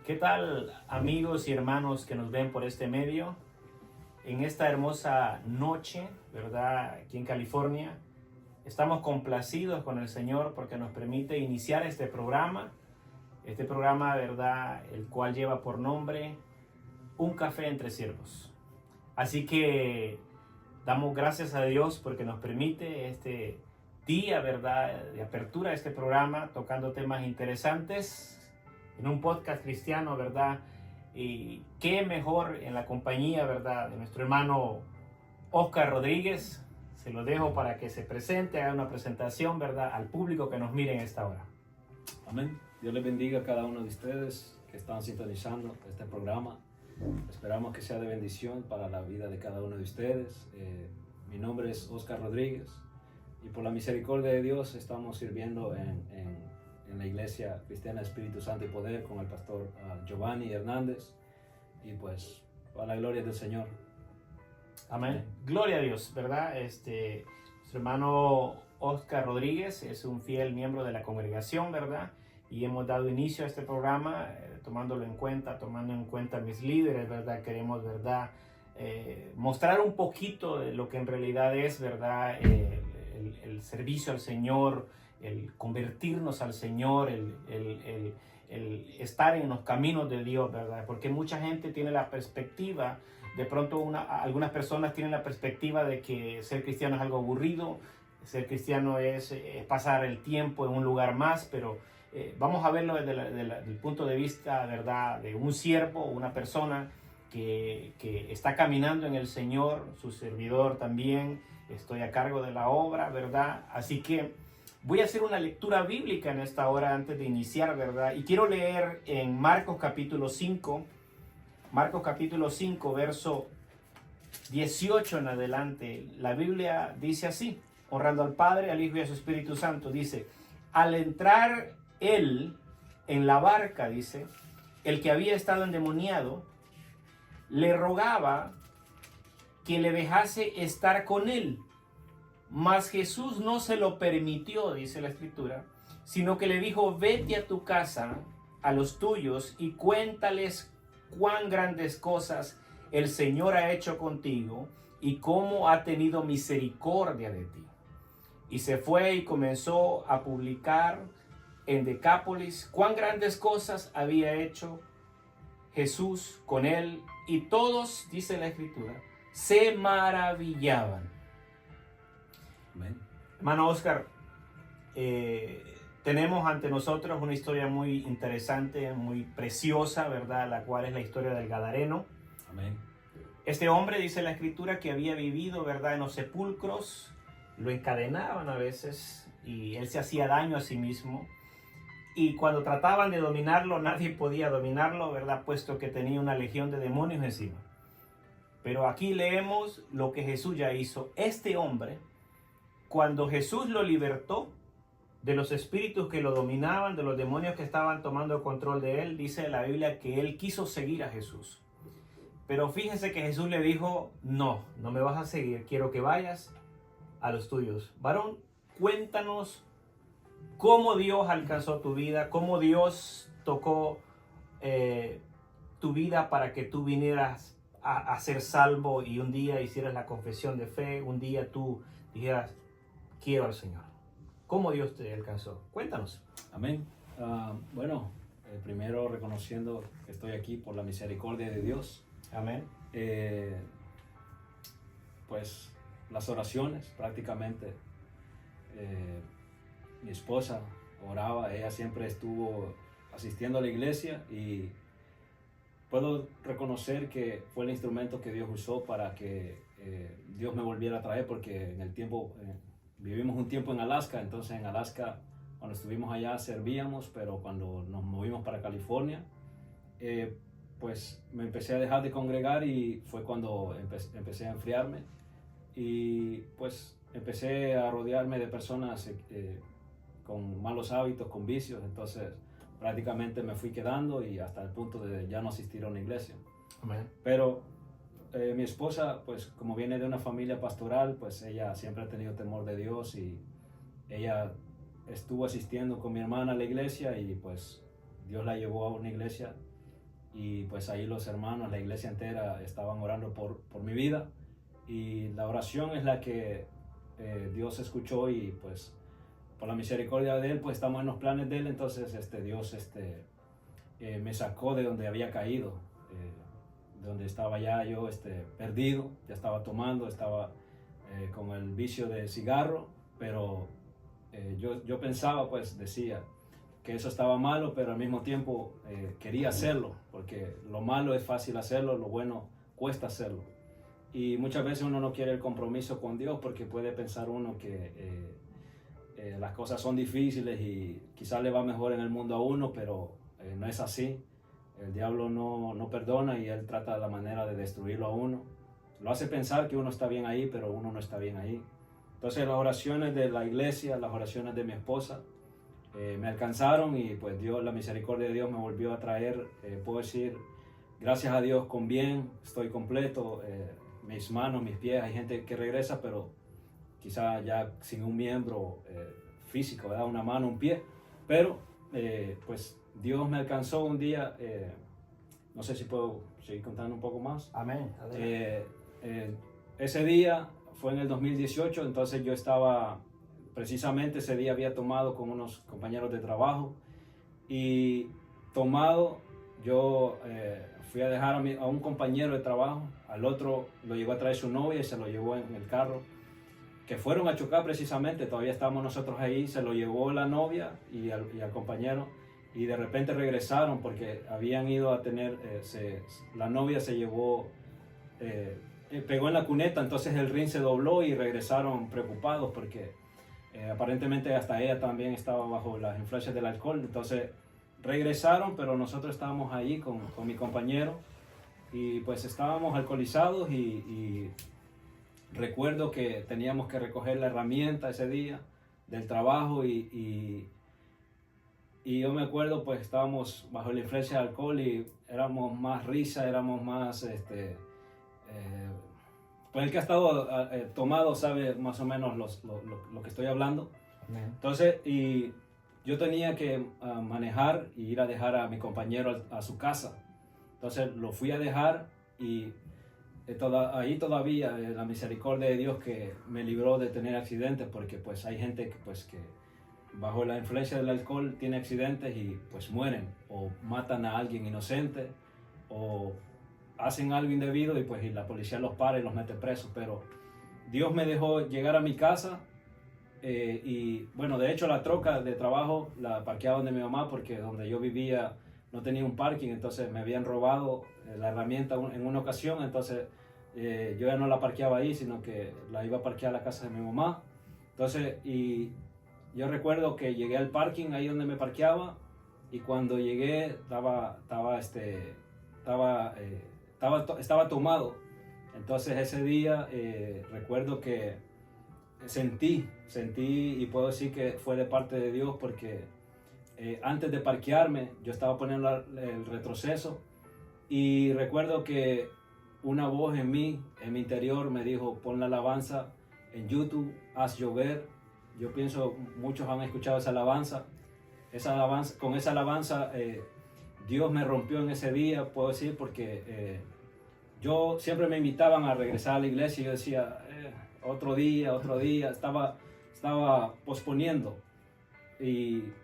¿Qué tal, amigos y hermanos que nos ven por este medio? En esta hermosa noche, ¿verdad? Aquí en California, estamos complacidos con el Señor porque nos permite iniciar este programa, ¿verdad? El cual lleva por nombre Un Café entre Siervos. Así que damos gracias a Dios porque nos permite este día, ¿verdad? De apertura de este programa, tocando temas interesantes en un podcast cristiano, ¿verdad? Y qué mejor en la compañía, ¿verdad? De nuestro hermano Oscar Rodríguez. Se lo dejo para que se presente, haga una presentación, ¿verdad? Al público que nos mire en esta hora. Amén. Dios les bendiga a cada uno de ustedes que están sintonizando este programa. Esperamos que sea de bendición para la vida de cada uno de ustedes. Mi nombre es Oscar Rodríguez y por la misericordia de Dios estamos sirviendo en la Iglesia Cristiana Espíritu Santo y Poder con el pastor Giovanni Hernández y pues a la gloria del Señor. Amén. Gloria a Dios, ¿verdad? Nuestro hermano Oscar Rodríguez es un fiel miembro de la congregación, ¿verdad? Y hemos dado inicio a este programa tomando en cuenta mis líderes, ¿verdad? Queremos, ¿verdad? Mostrar un poquito de lo que en realidad es, ¿verdad? El servicio al Señor, el convertirnos al Señor, el estar en los caminos de Dios, ¿verdad? Porque mucha gente tiene la perspectiva, de pronto algunas personas tienen la perspectiva de que ser cristiano es algo aburrido, ser cristiano es pasar el tiempo en un lugar más, pero vamos a verlo desde el punto de vista, ¿verdad?, de un siervo, una persona que está caminando en el Señor, su servidor también, estoy a cargo de la obra, ¿verdad? Así que voy a hacer una lectura bíblica en esta hora antes de iniciar, ¿verdad? Y quiero leer en Marcos capítulo 5, verso 18 en adelante. La Biblia dice así, honrando al Padre, al Hijo y a su Espíritu Santo, dice: al entrar él en la barca, dice, el que había estado endemoniado le rogaba que le dejase estar con él. Mas Jesús no se lo permitió, dice la Escritura, sino que le dijo: vete a tu casa, a los tuyos, y cuéntales cuán grandes cosas el Señor ha hecho contigo y cómo ha tenido misericordia de ti. Y se fue y comenzó a publicar en Decápolis cuán grandes cosas había hecho Jesús con él, y todos, dice la Escritura, se maravillaban. Amén. Hermano Oscar, tenemos ante nosotros una historia muy interesante, muy preciosa, ¿verdad? La cual es la historia del Gadareno. Amén. Este hombre, dice la Escritura, que había vivido, ¿verdad?, en los sepulcros, lo encadenaban a veces y él se hacía daño a sí mismo. Y cuando trataban de dominarlo, nadie podía dominarlo, ¿verdad?, puesto que tenía una legión de demonios encima. Pero aquí leemos lo que Jesús ya hizo. Este hombre, cuando Jesús lo libertó de los espíritus que lo dominaban, de los demonios que estaban tomando control de él, dice la Biblia que él quiso seguir a Jesús. Pero fíjense que Jesús le dijo: no me vas a seguir, quiero que vayas a los tuyos. Varón, cuéntanos cómo Dios alcanzó tu vida, cómo Dios tocó tu vida para que tú vinieras a ser salvo y un día hicieras la confesión de fe, un día tú dijeras: quiero al Señor. ¿Cómo Dios te alcanzó? Cuéntanos. Amén. Bueno, primero reconociendo que estoy aquí por la misericordia de Dios. Amén. Pues las oraciones prácticamente. Mi esposa oraba, ella siempre estuvo asistiendo a la iglesia y puedo reconocer que fue el instrumento que Dios usó para que Dios me volviera a traer, porque en el tiempo, vivimos un tiempo en Alaska, entonces en Alaska cuando estuvimos allá servíamos, pero cuando nos movimos para California, pues me empecé a dejar de congregar y fue cuando empecé a enfriarme y pues empecé a rodearme de personas con malos hábitos, con vicios, entonces prácticamente me fui quedando y hasta el punto de ya no asistir a una iglesia. Amén. Pero mi esposa, pues como viene de una familia pastoral, pues ella siempre ha tenido temor de Dios y ella estuvo asistiendo con mi hermana a la iglesia y pues Dios la llevó a una iglesia y pues ahí los hermanos, la iglesia entera estaban orando por mi vida, y la oración es la que Dios escuchó, y pues por la misericordia de Él pues estamos en los planes de Él. Entonces Dios me sacó de donde había caído, de donde estaba ya yo perdido, ya estaba tomando, estaba con el vicio de cigarro, pero yo pensaba, pues decía que eso estaba malo, pero al mismo tiempo quería hacerlo, porque lo malo es fácil hacerlo, lo bueno cuesta hacerlo. Y muchas veces uno no quiere el compromiso con Dios porque puede pensar uno que las cosas son difíciles y quizás le va mejor en el mundo a uno, pero no es así. El diablo no perdona, y él trata la manera de destruirlo a uno. Lo hace pensar que uno está bien ahí, pero uno no está bien ahí. Entonces las oraciones de la iglesia, las oraciones de mi esposa me alcanzaron, y pues Dios, la misericordia de Dios me volvió a traer, puedo decir, gracias a Dios, con bien, estoy completo, mis manos, mis pies, hay gente que regresa, pero quizá ya sin un miembro físico, ¿verdad? Una mano, un pie, pero pues Dios me alcanzó un día, no sé si puedo seguir contando un poco más. Amén. Ese día fue en el 2018, entonces yo estaba, precisamente ese día había tomado con unos compañeros de trabajo, y tomado yo fui a dejar a un compañero de trabajo, al otro lo llevó a traer su novia y se lo llevó en el carro, que fueron a chocar precisamente, todavía estábamos nosotros ahí, se lo llevó la novia y al compañero, y de repente regresaron porque habían ido a tener, la novia se llevó, pegó en la cuneta, entonces el rin se dobló y regresaron preocupados porque aparentemente hasta ella también estaba bajo las influencias del alcohol. Entonces regresaron, pero nosotros estábamos ahí con mi compañero, y pues estábamos alcoholizados, y recuerdo que teníamos que recoger la herramienta ese día del trabajo, y yo me acuerdo, pues estábamos bajo la influencia del alcohol y éramos más risa, éramos más, pues el que ha estado tomado sabe más o menos lo que estoy hablando. Amén. Entonces, y yo tenía que manejar y ir a dejar a mi compañero a su casa. Entonces lo fui a dejar, y ahí todavía la misericordia de Dios que me libró de tener accidentes, porque pues hay gente que bajo la influencia del alcohol tiene accidentes y pues mueren, o matan a alguien inocente, o hacen algo indebido, y pues la policía los para y los mete presos. Pero Dios me dejó llegar a mi casa, y bueno, de hecho la troca de trabajo la parqueaba donde mi mamá, porque donde yo vivía no tenía un parking, entonces me habían robado la herramienta en una ocasión, entonces yo ya no la parqueaba ahí, sino que la iba a parquear a la casa de mi mamá. Entonces, y yo recuerdo que llegué al parking ahí donde me parqueaba, y cuando llegué estaba tomado. Entonces ese día recuerdo que sentí, y puedo decir que fue de parte de Dios, porque antes de parquearme yo estaba poniendo el retroceso, y recuerdo que una voz en mi interior me dijo: pon la alabanza en YouTube, haz llover. Yo pienso muchos han escuchado esa alabanza. Con esa alabanza Dios me rompió en ese día, puedo decir, porque yo siempre me invitaban a regresar a la iglesia, y yo decía otro día, estaba posponiendo.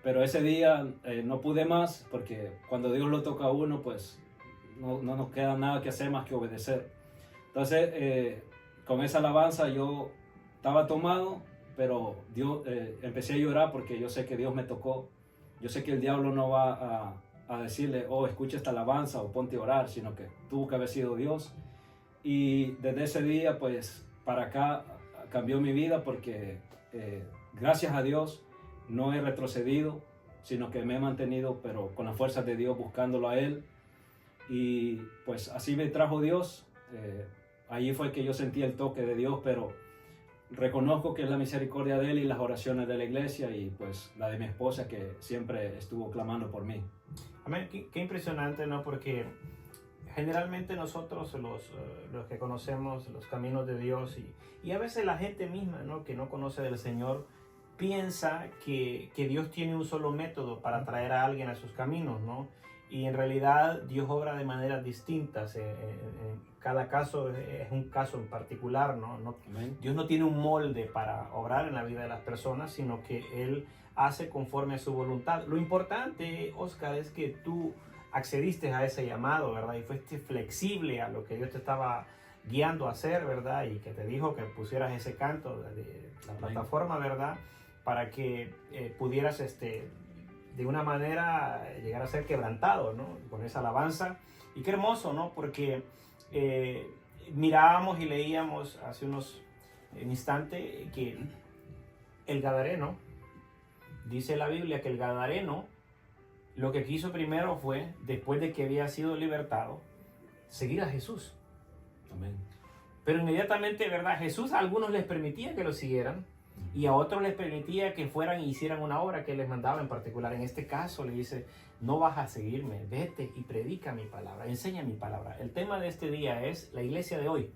Pero ese día no pude más, porque cuando Dios lo toca a uno, pues no nos queda nada que hacer más que obedecer. Entonces con esa alabanza yo estaba tomado, pero Dios, empecé a llorar, porque yo sé que Dios me tocó. Yo sé que el diablo no va a decirle: oh, escucha esta alabanza o ponte a orar, sino que tuvo que haber sido Dios. Y desde ese día pues para acá cambió mi vida, porque gracias a Dios no he retrocedido, sino que me he mantenido, pero con las fuerzas de Dios, buscándolo a Él. Y pues así me trajo Dios. Allí fue que yo sentí el toque de Dios, pero reconozco que es la misericordia de Él y las oraciones de la iglesia, y pues la de mi esposa, que siempre estuvo clamando por mí. Amén. Qué impresionante, ¿no? Porque generalmente nosotros los que conocemos los caminos de Dios, y a veces la gente misma, ¿no?, que no conoce del Señor, piensa que Dios tiene un solo método para traer a alguien a sus caminos, ¿no? y en realidad Dios obra de maneras distintas. En cada caso es un caso en particular, ¿no? Dios no tiene un molde para obrar en la vida de las personas, sino que Él hace conforme a su voluntad. Lo importante, Oscar, es que tú accediste a ese llamado, ¿verdad? Y fuiste flexible a lo que Dios te estaba guiando a hacer, ¿verdad? Y que te dijo que pusieras ese canto de la plataforma, ¿verdad? Para que pudieras de una manera llegar a ser quebrantado, ¿no? Con esa alabanza. Y qué hermoso, ¿no? Porque mirábamos y leíamos hace unos instantes que el Gadareno, dice la Biblia que el Gadareno lo que quiso primero fue, después de que había sido libertado, seguir a Jesús. Amén. Pero inmediatamente, ¿verdad? Jesús a algunos les permitía que lo siguieran y a otros les permitía que fueran y hicieran una obra que les mandaba en particular. En este caso le dice, no vas a seguirme, vete y predica mi palabra, enseña mi palabra. El tema de este día es la iglesia de hoy.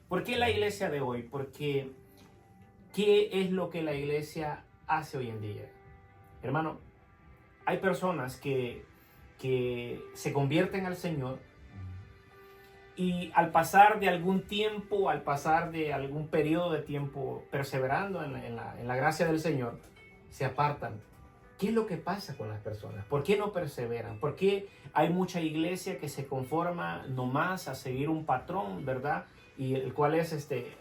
¿Por qué la iglesia de hoy? Porque ¿qué es lo que la iglesia hace hoy en día? Hermano, hay personas que se convierten al Señor y al pasar de algún tiempo, al pasar de algún periodo de tiempo perseverando en la gracia del Señor, se apartan. ¿Qué es lo que pasa con las personas? ¿Por qué no perseveran? ¿Por qué hay mucha iglesia que se conforma nomás a seguir un patrón, ¿verdad? Y el cual es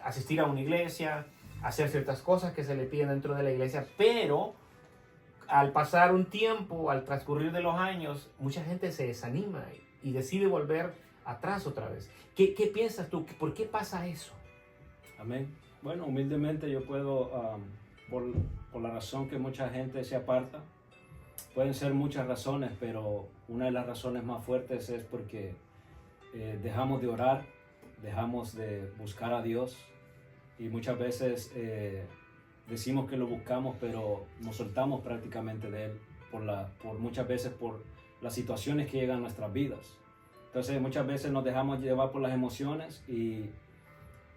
asistir a una iglesia, hacer ciertas cosas que se le piden dentro de la iglesia, pero al pasar un tiempo, al transcurrir de los años, mucha gente se desanima y decide volver atrás otra vez. ¿Qué piensas tú? ¿Por qué pasa eso? Amén. Bueno, humildemente yo puedo, por la razón que mucha gente se aparta, pueden ser muchas razones, pero una de las razones más fuertes es porque dejamos de orar, dejamos de buscar a Dios y muchas veces decimos que lo buscamos, pero nos soltamos prácticamente de Él muchas veces por las situaciones que llegan a nuestras vidas. Entonces muchas veces nos dejamos llevar por las emociones y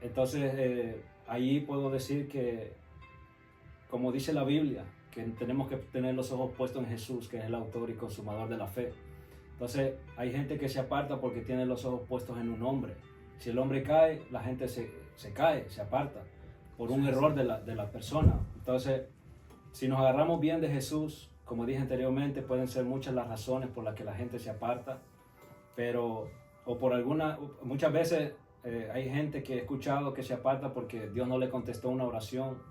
entonces ahí puedo decir que, como dice la Biblia, que tenemos que tener los ojos puestos en Jesús, que es el autor y consumador de la fe. Entonces hay gente que se aparta porque tiene los ojos puestos en un hombre. Si el hombre cae, la gente se cae, se aparta por un error de la persona. Entonces, si nos agarramos bien de Jesús, como dije anteriormente, pueden ser muchas las razones por las que la gente se aparta, pero muchas veces hay gente que he escuchado que se aparta porque Dios no le contestó una oración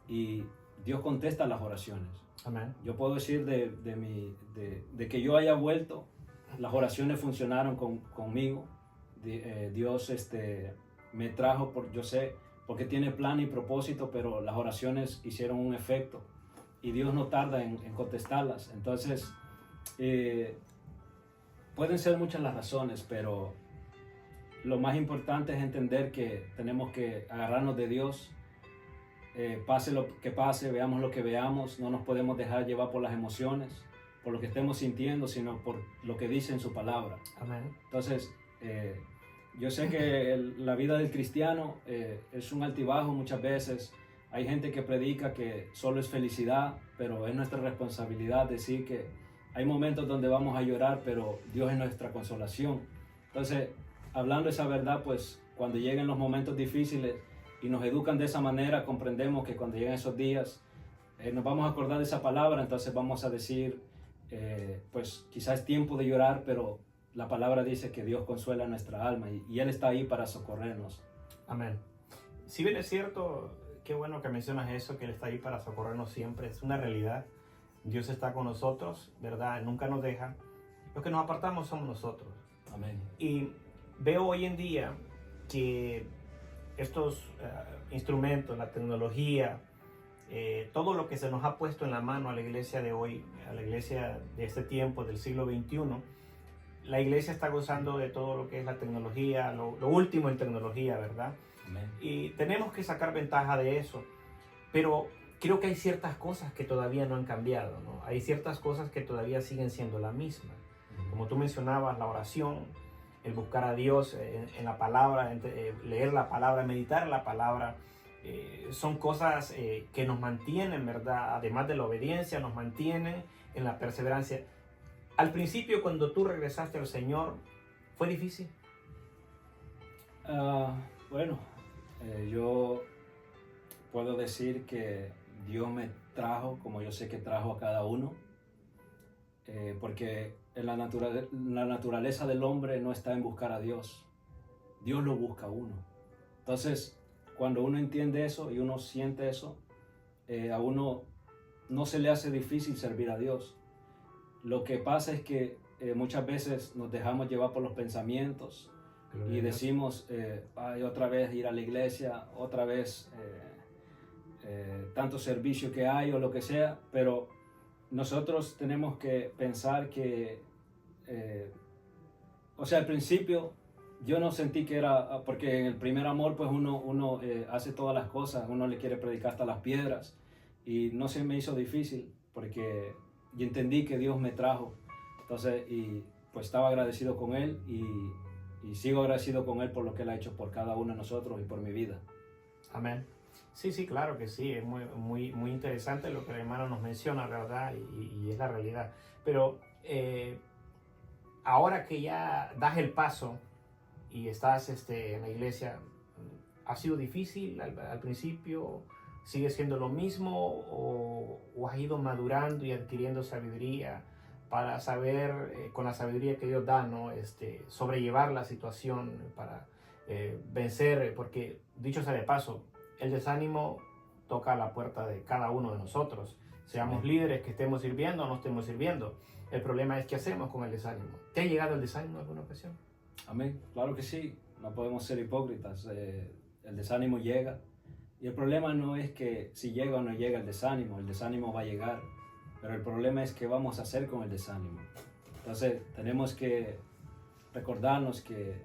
y Dios contesta las oraciones. Amén. Yo puedo decir de que yo haya vuelto, las oraciones funcionaron conmigo. Dios me trajo, yo sé, porque tiene plan y propósito, pero las oraciones hicieron un efecto y Dios no tarda en contestarlas. Entonces, pueden ser muchas las razones, pero lo más importante es entender que tenemos que agarrarnos de Dios. Pase lo que pase, veamos lo que veamos, no nos podemos dejar llevar por las emociones, por lo que estemos sintiendo, sino por lo que dice en su palabra. Amén. Entonces, yo sé que la vida del cristiano es un altibajo muchas veces. Hay gente que predica que solo es felicidad, pero es nuestra responsabilidad decir que hay momentos donde vamos a llorar, pero Dios es nuestra consolación. Entonces, hablando esa verdad, pues cuando lleguen los momentos difíciles y nos educan de esa manera, comprendemos que cuando lleguen esos días nos vamos a acordar de esa palabra, entonces vamos a decir, pues quizás es tiempo de llorar, pero la palabra dice que Dios consuela nuestra alma y Él está ahí para socorrernos. Amén. Si bien es cierto, qué bueno que mencionas eso, que Él está ahí para socorrernos siempre, es una realidad. Dios está con nosotros, ¿verdad? Nunca nos deja. Los que nos apartamos somos nosotros. Amén. Y veo hoy en día que estos instrumentos, la tecnología, todo lo que se nos ha puesto en la mano a la iglesia de hoy, a la iglesia de este tiempo, del siglo XXI, la iglesia está gozando de todo lo que es la tecnología, lo último en tecnología, ¿verdad? Amén. Y tenemos que sacar ventaja de eso, pero creo que hay ciertas cosas que todavía no han cambiado, ¿no? Hay ciertas cosas que todavía siguen siendo la misma. Como tú mencionabas, la oración, el buscar a Dios en la palabra, leer la palabra, meditar la palabra, son cosas que nos mantienen, ¿verdad? Además de la obediencia, nos mantienen en la perseverancia. Al principio, cuando tú regresaste al Señor, ¿fue difícil? Bueno, yo puedo decir que Dios me trajo, como yo sé que trajo a cada uno, porque en la naturaleza del hombre no está en buscar a Dios. Dios lo busca a uno. Entonces, cuando uno entiende eso y uno siente eso, a uno no se le hace difícil servir a Dios. Lo que pasa es que muchas veces nos dejamos llevar por los pensamientos y decimos, ay, otra vez ir a la iglesia, otra vez tanto servicio que hay o lo que sea, pero nosotros tenemos que pensar que, o sea, al principio yo no sentí que era, porque en el primer amor pues uno hace todas las cosas, uno le quiere predicar hasta las piedras y no se me hizo difícil porque yo entendí que Dios me trajo, entonces, y pues estaba agradecido con Él y sigo agradecido con Él por lo que Él ha hecho por cada uno de nosotros y por mi vida. Amén. Sí, sí, claro que sí, es muy interesante lo que el hermano nos menciona, ¿verdad? Y es la realidad. Pero ahora que ya das el paso y estás en la iglesia, ¿ha sido difícil al principio? ¿Sigue siendo lo mismo o has ido madurando y adquiriendo sabiduría para saber, con la sabiduría que Dios da, ¿no? Sobrellevar la situación para vencer? Porque, dicho sea de paso, el desánimo toca la puerta de cada uno de nosotros. Seamos líderes, que estemos sirviendo o no estemos sirviendo. El problema es qué hacemos con el desánimo. ¿Te ha llegado el desánimo en alguna ocasión? Amén, claro que sí, no podemos ser hipócritas. El desánimo llega y el problema no es que si llega o no llega el desánimo va a llegar, pero el problema es qué vamos a hacer con el desánimo. Entonces tenemos que recordarnos que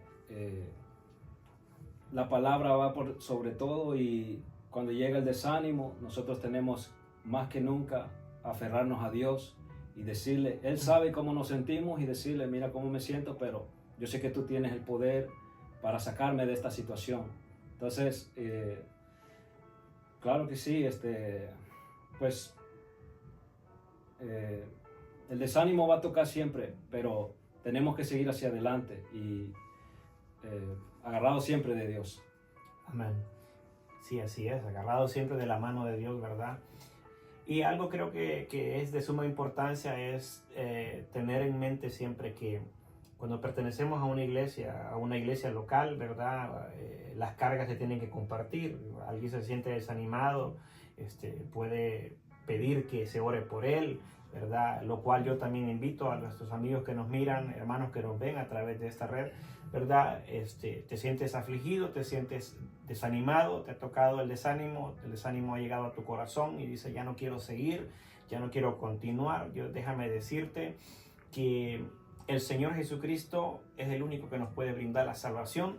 la palabra va por sobre todo y cuando llega el desánimo nosotros tenemos más que nunca aferrarnos a Dios y decirle, Él sabe cómo nos sentimos y decirle, mira cómo me siento, pero yo sé que tú tienes el poder para sacarme de esta situación. Entonces, claro que sí, pues el desánimo va a tocar siempre, pero tenemos que seguir hacia adelante y agarrado siempre de Dios. Amén. Sí, así es, agarrado siempre de la mano de Dios, ¿verdad? Y algo creo que es de suma importancia es tener en mente siempre que cuando pertenecemos a una iglesia local, ¿verdad? Las cargas se tienen que compartir. Alguien se siente desanimado, puede pedir que se ore por él, ¿verdad? Lo cual yo también invito a nuestros amigos que nos miran, hermanos que nos ven a través de esta red, ¿verdad? Te sientes afligido, te sientes desanimado, te ha tocado el desánimo ha llegado a tu corazón y dice, ya no quiero seguir, ya no quiero continuar. Déjame decirte que el Señor Jesucristo es el único que nos puede brindar la salvación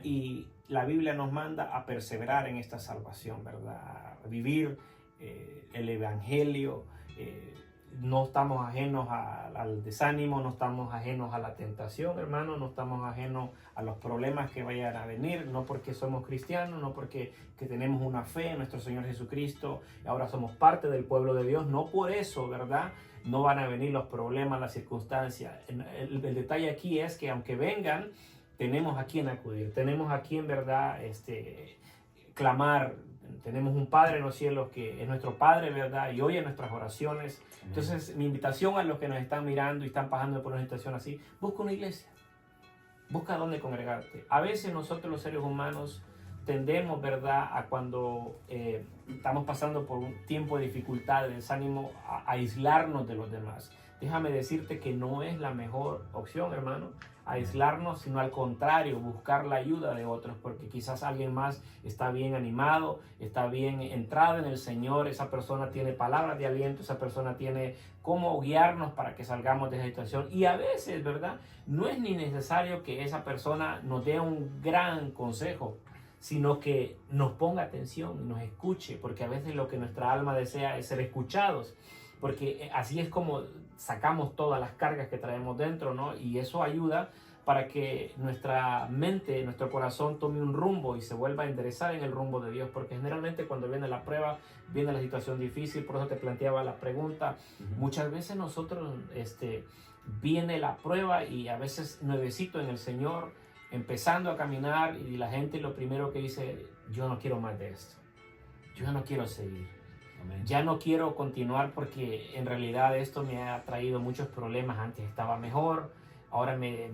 y la Biblia nos manda a perseverar en esta salvación, ¿verdad? A vivir el Evangelio. No estamos ajenos al desánimo, no estamos ajenos a la tentación, hermano, no estamos ajenos a los problemas que vayan a venir, no porque somos cristianos, no porque que tenemos una fe en nuestro Señor Jesucristo, ahora somos parte del pueblo de Dios, no por eso, ¿verdad? No van a venir los problemas, las circunstancias. El detalle aquí es que aunque vengan, tenemos a quien acudir, tenemos a quien, ¿verdad? Clamar. Tenemos un Padre en los cielos que es nuestro Padre, ¿verdad? Y oye nuestras oraciones. Entonces, mi invitación a los que nos están mirando y están pasando por una situación así, busca una iglesia. Busca dónde congregarte. A veces nosotros los seres humanos tendemos, ¿verdad? A cuando estamos pasando por un tiempo de dificultad, de desánimo, a aislarnos de los demás. Déjame decirte que no es la mejor opción, hermano, aislarnos, sino al contrario, buscar la ayuda de otros, porque quizás alguien más está bien animado, está bien entrado en el Señor, esa persona tiene palabras de aliento, esa persona tiene cómo guiarnos para que salgamos de esa situación. Y a veces, ¿verdad? No es ni necesario que esa persona nos dé un gran consejo, sino que nos ponga atención y nos escuche, porque a veces lo que nuestra alma desea es ser escuchados, porque así es como sacamos todas las cargas que traemos dentro, ¿no? Y eso ayuda para que nuestra mente, nuestro corazón tome un rumbo y se vuelva a enderezar en el rumbo de Dios, porque generalmente cuando viene la prueba, viene la situación difícil. Por eso te planteaba la pregunta. Muchas veces nosotros, viene la prueba y a veces nuevecito en el Señor, empezando a caminar, y la gente lo primero que dice: yo no quiero más de esto, yo no quiero seguir. Amén. Ya no quiero continuar porque en realidad esto me ha traído muchos problemas. Antes estaba mejor, ahora me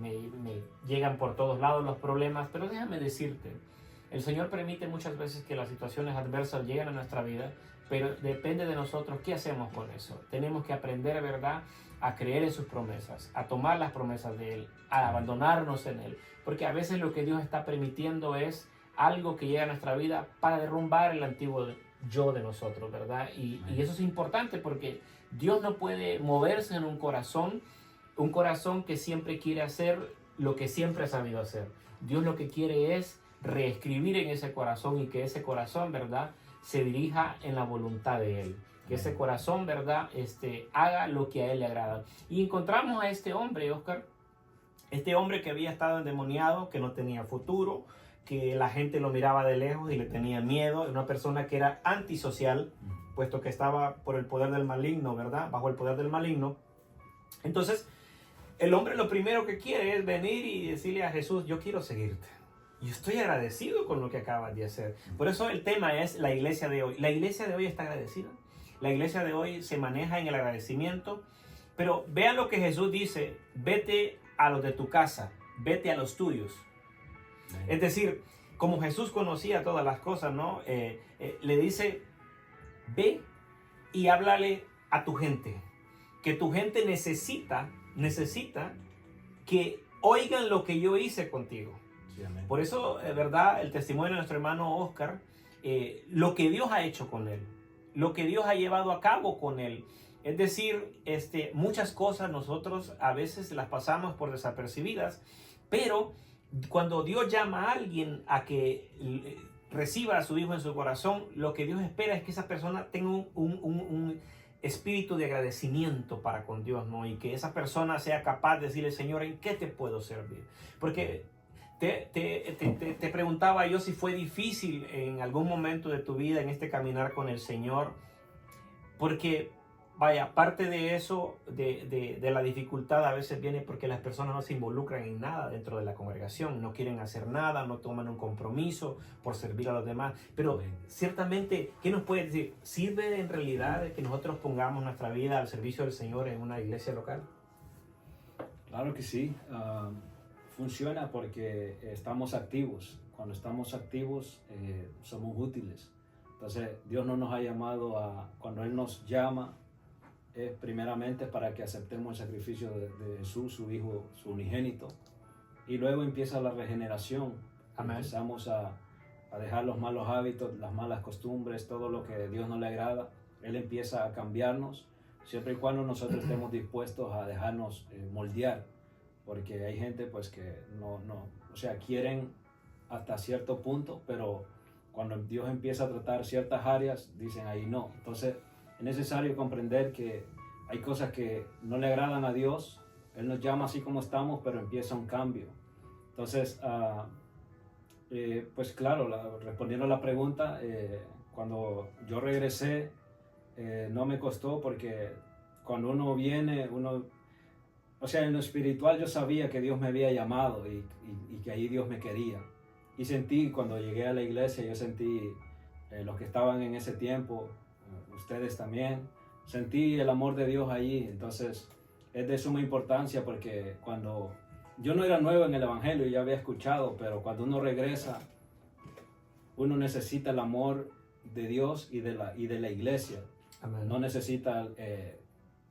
llegan por todos lados los problemas. Pero déjame decirte, el Señor permite muchas veces que las situaciones adversas lleguen a nuestra vida, pero depende de nosotros qué hacemos con eso. Tenemos que aprender, ¿verdad?, a creer en sus promesas, a tomar las promesas de Él, a abandonarnos en Él. Porque a veces lo que Dios está permitiendo es algo que llega a nuestra vida para derrumbar el antiguo yo de nosotros, ¿verdad? Y eso es importante, porque Dios no puede moverse en un corazón que siempre quiere hacer lo que siempre ha sabido hacer. Dios lo que quiere es reescribir en ese corazón, y que ese corazón, ¿verdad?, se dirija en la voluntad de Él. Que ese corazón, ¿verdad?, haga lo que a Él le agrada. Y encontramos a este hombre, Oscar, este hombre que había estado endemoniado, que no tenía futuro, que la gente lo miraba de lejos y le tenía miedo. Una persona que era antisocial, puesto que estaba por el poder del maligno, ¿verdad?, bajo el poder del maligno. Entonces, el hombre lo primero que quiere es venir y decirle a Jesús: yo quiero seguirte. Yo estoy agradecido con lo que acabas de hacer. Por eso el tema es la iglesia de hoy. La iglesia de hoy está agradecida. La iglesia de hoy se maneja en el agradecimiento. Pero vean lo que Jesús dice: vete a los de tu casa, vete a los tuyos. Es decir, como Jesús conocía todas las cosas, ¿no? Le dice: ve y háblale a tu gente. Que tu gente necesita que oigan lo que yo hice contigo. Sí, amén. Por eso, ¿verdad?, el testimonio de nuestro hermano Oscar, lo que Dios ha hecho con él, lo que Dios ha llevado a cabo con él. Es decir, muchas cosas nosotros a veces las pasamos por desapercibidas, pero cuando Dios llama a alguien a que reciba a su hijo en su corazón, lo que Dios espera es que esa persona tenga un espíritu de agradecimiento para con Dios, ¿no? Y que esa persona sea capaz de decirle: Señor, ¿en qué te puedo servir? Porque te preguntaba yo si fue difícil en algún momento de tu vida en este caminar con el Señor, porque vaya, parte de eso, de la dificultad a veces viene porque las personas no se involucran en nada dentro de la congregación, no quieren hacer nada, no toman un compromiso por servir a los demás. Pero ciertamente, ¿qué nos puede decir? ¿Sirve en realidad que nosotros pongamos nuestra vida al servicio del Señor en una iglesia local? Claro que sí. Funciona porque estamos activos. Cuando estamos activos, somos útiles. Entonces, Dios no nos ha llamado cuando Él nos llama, es primeramente para que aceptemos el sacrificio de Jesús, su Hijo, su unigénito. Y luego empieza la regeneración. Amén. Empezamos a dejar los malos hábitos, las malas costumbres, todo lo que a Dios no le agrada. Él empieza a cambiarnos, siempre y cuando nosotros estemos dispuestos a dejarnos moldear. Porque hay gente pues que o sea, quieren hasta cierto punto, pero cuando Dios empieza a tratar ciertas áreas, dicen ahí no. Entonces, es necesario comprender que hay cosas que no le agradan a Dios. Él nos llama así como estamos, pero empieza un cambio. Entonces, pues claro, respondiendo a la pregunta, cuando yo regresé, no me costó, porque cuando uno viene, o sea, en lo espiritual yo sabía que Dios me había llamado y que ahí Dios me quería. Y sentí, cuando llegué a la iglesia, yo sentí, los que estaban en ese tiempo, ustedes también, sentí el amor de Dios allí. Entonces es de suma importancia, porque cuando yo no era nuevo en el evangelio, ya había escuchado, pero cuando uno regresa, uno necesita el amor de Dios y de la iglesia. Amén. No necesita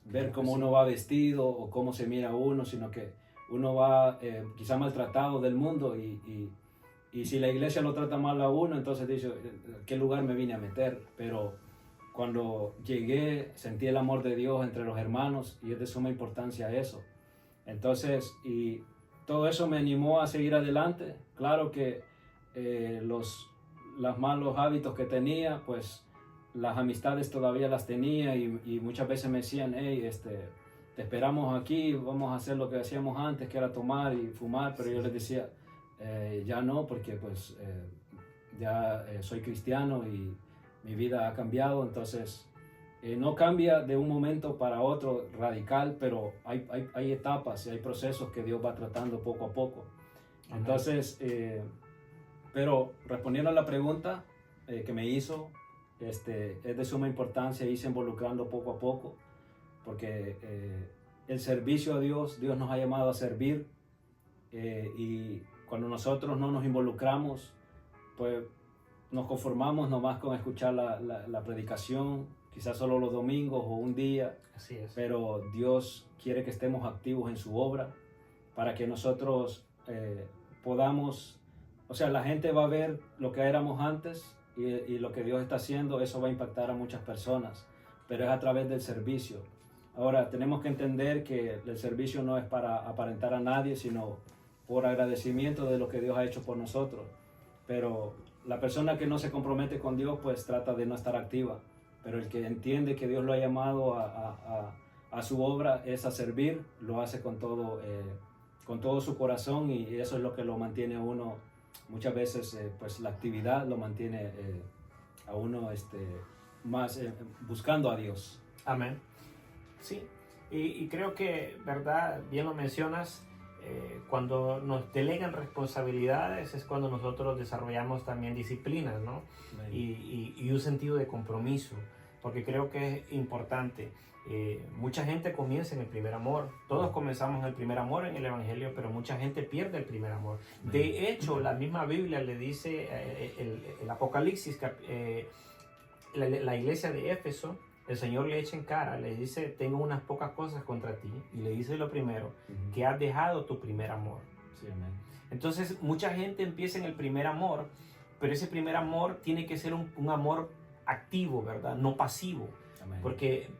ver cómo uno va vestido o cómo se mira uno, sino que uno va quizá maltratado del mundo, y si la iglesia lo trata mal a uno, entonces dice: ¿qué lugar me vine a meter? Pero cuando llegué, sentí el amor de Dios entre los hermanos, y es de suma importancia eso. Entonces, y todo eso me animó a seguir adelante. Claro que los malos hábitos que tenía, pues las amistades todavía las tenía, y muchas veces me decían: hey, te esperamos aquí, vamos a hacer lo que hacíamos antes, que era tomar y fumar, pero yo les decía, ya no, porque pues ya soy cristiano y mi vida ha cambiado, entonces no cambia de un momento para otro radical, pero hay etapas y hay procesos que Dios va tratando poco a poco. Entonces, pero respondiendo a la pregunta que me hizo, es de suma importancia irse involucrando poco a poco, porque el servicio a Dios, Dios nos ha llamado a servir, y cuando nosotros no nos involucramos, pues nos conformamos nomás con escuchar la predicación, quizás solo los domingos o un día. Así es. Pero Dios quiere que estemos activos en su obra para que nosotros podamos, o sea, la gente va a ver lo que éramos antes y lo que Dios está haciendo, eso va a impactar a muchas personas, pero es a través del servicio. Ahora, tenemos que entender que el servicio no es para aparentar a nadie, sino por agradecimiento de lo que Dios ha hecho por nosotros. Pero la persona que no se compromete con Dios, pues trata de no estar activa. Pero el que entiende que Dios lo ha llamado a su obra es a servir, lo hace con todo su corazón, y eso es lo que lo mantiene a uno. Muchas veces pues la actividad lo mantiene a uno más buscando a Dios. Amén. Sí, y creo que, ¿verdad? Bien lo mencionas, cuando nos delegan responsabilidades es cuando nosotros desarrollamos también disciplinas, ¿no? Y un sentido de compromiso, porque creo que es importante. Mucha gente comienza en el primer amor, todos comenzamos en el primer amor en el Evangelio, pero mucha gente pierde el primer amor. De hecho, la misma Biblia le dice, el Apocalipsis, la iglesia de Éfeso, el Señor le echa en cara, le dice, tengo unas pocas cosas contra ti, y le dice lo primero, que has dejado tu primer amor. Sí, amén. Entonces, mucha gente empieza en el primer amor, pero ese primer amor tiene que ser un amor activo, ¿verdad? No pasivo. Amén. Porque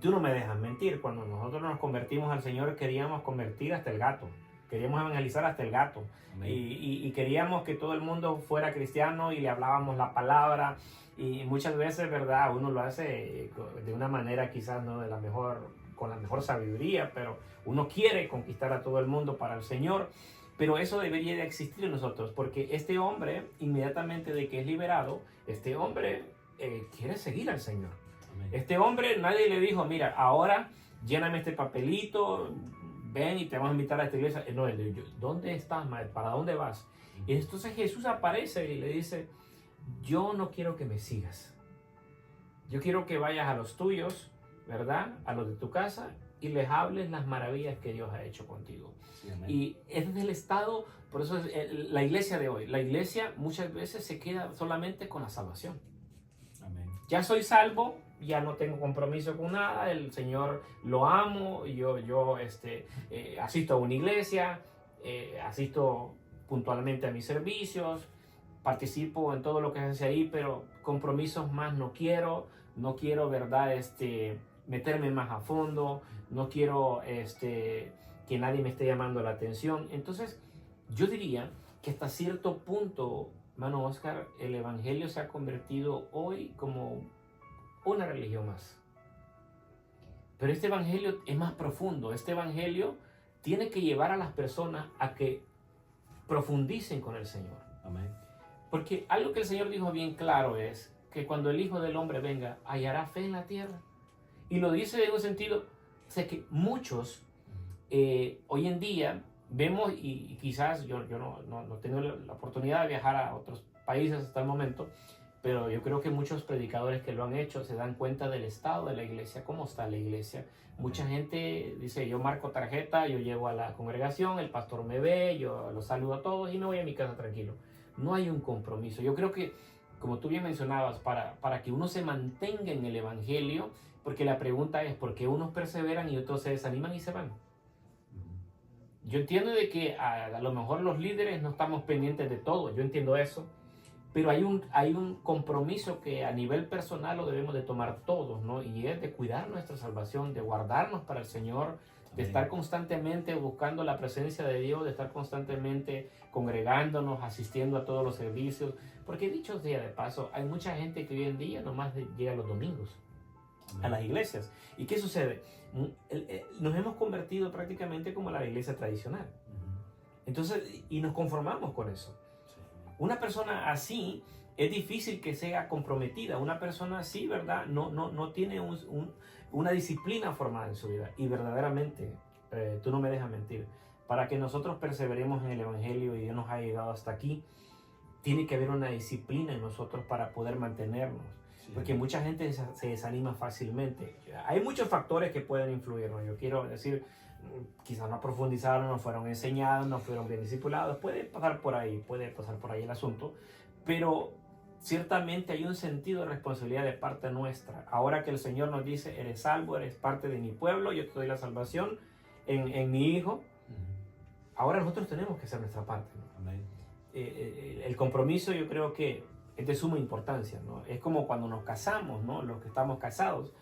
tú no me dejas mentir, cuando nosotros nos convertimos al Señor queríamos convertir hasta el gato, queríamos evangelizar hasta el gato, y queríamos que todo el mundo fuera cristiano y le hablábamos la palabra, y muchas veces, ¿verdad? Uno lo hace de una manera quizás no de la mejor, con la mejor sabiduría, pero uno quiere conquistar a todo el mundo para el Señor. Pero eso debería de existir en nosotros, porque este hombre, inmediatamente de que es liberado, este hombre quiere seguir al Señor. Amén. Este hombre, nadie le dijo, mira, ahora lléname este papelito, ven y te vamos a invitar a esta iglesia. No, él dijo, ¿dónde estás, maestro? ¿Para dónde vas? Y entonces Jesús aparece y le dice, yo no quiero que me sigas. Yo quiero que vayas a los tuyos, ¿verdad? A los de tu casa, y les hables las maravillas que Dios ha hecho contigo. Sí, amén. Y ese es el estado, por eso es la iglesia de hoy. La iglesia muchas veces se queda solamente con la salvación. Amén. Ya soy salvo, ya no tengo compromiso con nada, el Señor lo amo, yo asisto a una iglesia, asisto puntualmente a mis servicios, participo en todo lo que se hace ahí, pero compromisos más no quiero, ¿verdad? Meterme más a fondo, no quiero que nadie me esté llamando la atención. Entonces, yo diría que hasta cierto punto, hermano Oscar, el Evangelio se ha convertido hoy como una religión más. Pero este Evangelio es más profundo. Este Evangelio tiene que llevar a las personas a que profundicen con el Señor. Amén. Porque algo que el Señor dijo bien claro es que cuando el Hijo del Hombre venga, hallará fe en la tierra. Y lo dice en un sentido, sé que muchos hoy en día vemos, y quizás yo no tengo la oportunidad de viajar a otros países hasta el momento, pero yo creo que muchos predicadores que lo han hecho se dan cuenta del estado de la iglesia, cómo está la iglesia. Mucha gente dice, yo marco tarjeta, yo llego a la congregación, el pastor me ve, yo los saludo a todos y me voy a mi casa tranquilo. No hay un compromiso. Yo creo que, como tú bien mencionabas, para que uno se mantenga en el Evangelio, porque la pregunta es, ¿por qué unos perseveran y otros se desaniman y se van? Yo entiendo de que a lo mejor los líderes no estamos pendientes de todo, yo entiendo eso, pero hay un compromiso que a nivel personal lo debemos de tomar todos, ¿no? Y es de cuidar nuestra salvación, de guardarnos para el Señor, de estar constantemente buscando la presencia de Dios, de estar constantemente congregándonos, asistiendo a todos los servicios, porque dicho sea de paso, hay mucha gente que hoy en día nomás llega los domingos. a las iglesias. ¿Y qué sucede? Nos hemos convertido prácticamente como la iglesia tradicional. Entonces, y nos conformamos con eso. Una persona así es difícil que sea comprometida. Una persona así, ¿verdad? No tiene una disciplina formada en su vida. Y verdaderamente, tú no me dejas mentir, para que nosotros perseveremos en el Evangelio y Dios nos haya llegado hasta aquí, tiene que haber una disciplina en nosotros para poder mantenernos. Porque mucha gente se desanima fácilmente. Hay muchos factores que pueden influir, ¿no? Yo quiero decir, quizás no profundizaron, no fueron enseñados, no fueron bien discipulados. Puede pasar por ahí el asunto. Pero ciertamente hay un sentido de responsabilidad de parte nuestra. Ahora que el Señor nos dice, eres salvo, eres parte de mi pueblo, yo te doy la salvación en mi Hijo. Ahora nosotros tenemos que hacer nuestra parte, ¿no? Amén. El compromiso yo creo que es de suma importancia, ¿no? Es como cuando nos casamos, ¿no? Los que estamos casados,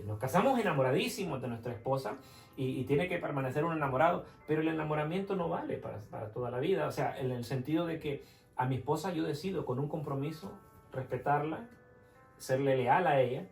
nos casamos enamoradísimos de nuestra esposa y tiene que permanecer un enamorado, pero el enamoramiento no vale para toda la vida. O sea, en el sentido de que a mi esposa yo decido con un compromiso respetarla, serle leal a ella.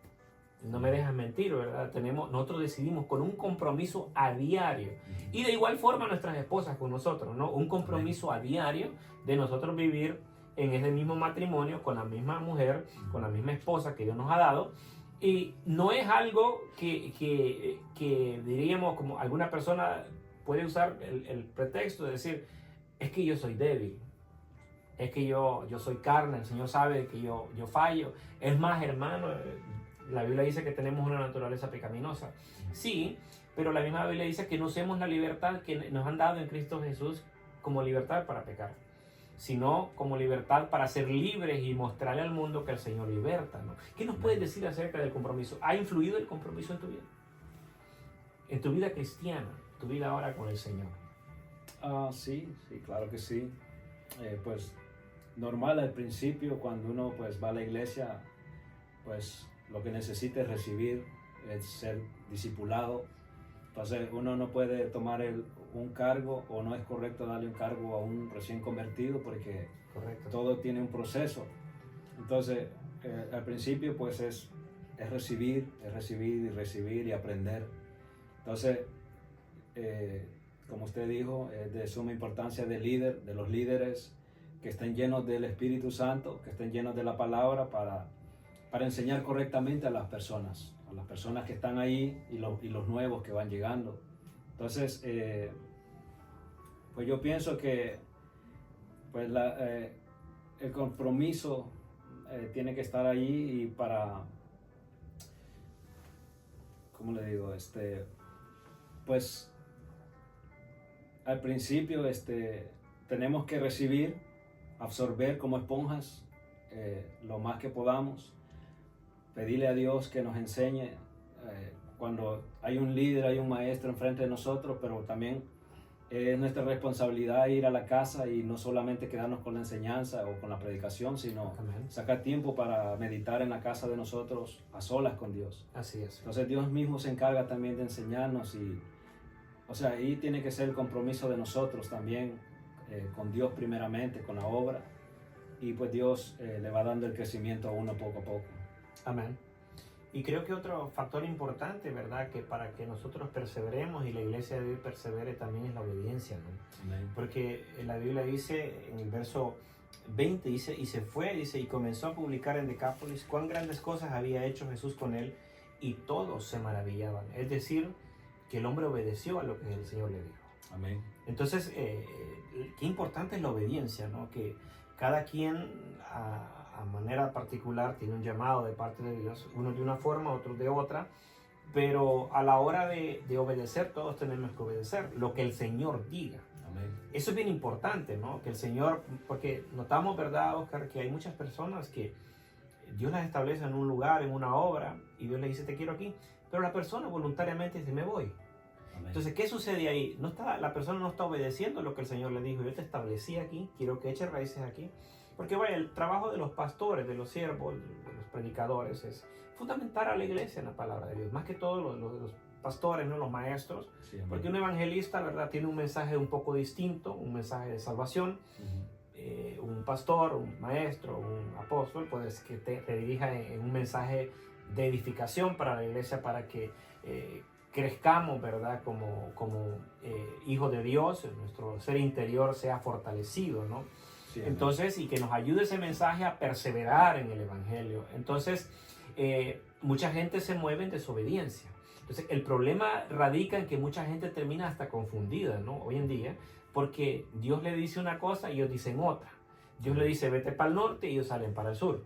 No me dejas mentir, ¿verdad? Nosotros decidimos con un compromiso a diario. Y de igual forma nuestras esposas con nosotros, ¿no? Un compromiso a diario de nosotros vivir en ese mismo matrimonio, con la misma mujer, con la misma esposa que Dios nos ha dado. Y no es algo que diríamos, como alguna persona puede usar el pretexto de decir, es que yo soy débil. Es que yo soy carne, el Señor sabe que yo fallo. Es más, hermano, la Biblia dice que tenemos una naturaleza pecaminosa. Sí, pero la misma Biblia dice que no usemos la libertad que nos han dado en Cristo Jesús como libertad para pecar, sino como libertad para ser libres y mostrarle al mundo que el Señor liberta, ¿no? ¿Qué nos puedes decir acerca del compromiso? ¿Ha influido el compromiso en tu vida? En tu vida cristiana, tu vida ahora con el Señor. Sí, claro que sí. Pues normal al principio, cuando uno pues va a la iglesia, pues lo que necesita es recibir, es ser discipulado. Entonces uno no puede tomar un cargo, o no es correcto darle un cargo a un recién convertido, porque todo tiene un proceso. Entonces al principio pues es recibir y aprender. Entonces como usted dijo, es de suma importancia de los líderes que estén llenos del Espíritu Santo, que estén llenos de la palabra para enseñar correctamente a las personas que están ahí y los nuevos que van llegando. Entonces, pues yo pienso que pues el compromiso tiene que estar ahí, y para, ¿cómo le digo? Pues al principio tenemos que recibir, absorber como esponjas lo más que podamos. Pedirle a Dios que nos enseñe cuando hay un líder, hay un maestro enfrente de nosotros, pero también es nuestra responsabilidad ir a la casa y no solamente quedarnos con la enseñanza o con la predicación, sino sacar tiempo para meditar en la casa de nosotros a solas con Dios. Así es. Entonces Dios mismo se encarga también de enseñarnos, o sea, ahí tiene que ser el compromiso de nosotros también, con Dios primeramente, con la obra, y pues Dios le va dando el crecimiento a uno poco a poco. Amén. Y creo que otro factor importante, ¿verdad? Que para que nosotros perseveremos y la iglesia de hoy persevere también es la obediencia, ¿no? Amén. Porque la Biblia dice en el verso 20, dice, y se fue, dice, y comenzó a publicar en Decápolis cuán grandes cosas había hecho Jesús con él, y todos se maravillaban. Es decir, que el hombre obedeció a lo que el Señor le dijo. Amén. Entonces, qué importante es la obediencia, ¿no? Que cada quien a manera particular tiene un llamado de parte de Dios, uno de una forma, otro de otra, pero a la hora de obedecer, todos tenemos que obedecer lo que el Señor diga. Amén. Eso es bien importante, ¿no? Que el Señor, porque notamos, ¿verdad, Oscar? Que hay muchas personas que Dios las establece en un lugar, en una obra, y Dios le dice, te quiero aquí, pero la persona voluntariamente dice, me voy. Amén. Entonces, ¿qué sucede ahí? La persona no está obedeciendo lo que el Señor le dijo. Yo te establecí aquí, quiero que eches raíces aquí. Porque vaya, el trabajo de los pastores, de los siervos, de los predicadores es fundamentar a la iglesia en la palabra de Dios. Más que todo los pastores, ¿no? Los maestros. Sí, porque un evangelista, ¿verdad? Tiene un mensaje un poco distinto, un mensaje de salvación. Un pastor, un maestro, un apóstol, puede que te dirija en un mensaje de edificación para la iglesia, para que crezcamos, ¿verdad? Como hijos de Dios, nuestro ser interior sea fortalecido, ¿no? Sí, Entonces, y que nos ayude ese mensaje a perseverar en el Evangelio. Entonces, mucha gente se mueve en desobediencia. Entonces, el problema radica en que mucha gente termina hasta confundida, ¿no? Hoy en día, porque Dios le dice una cosa y ellos dicen otra. Dios le dice, vete para el norte y ellos salen para el sur.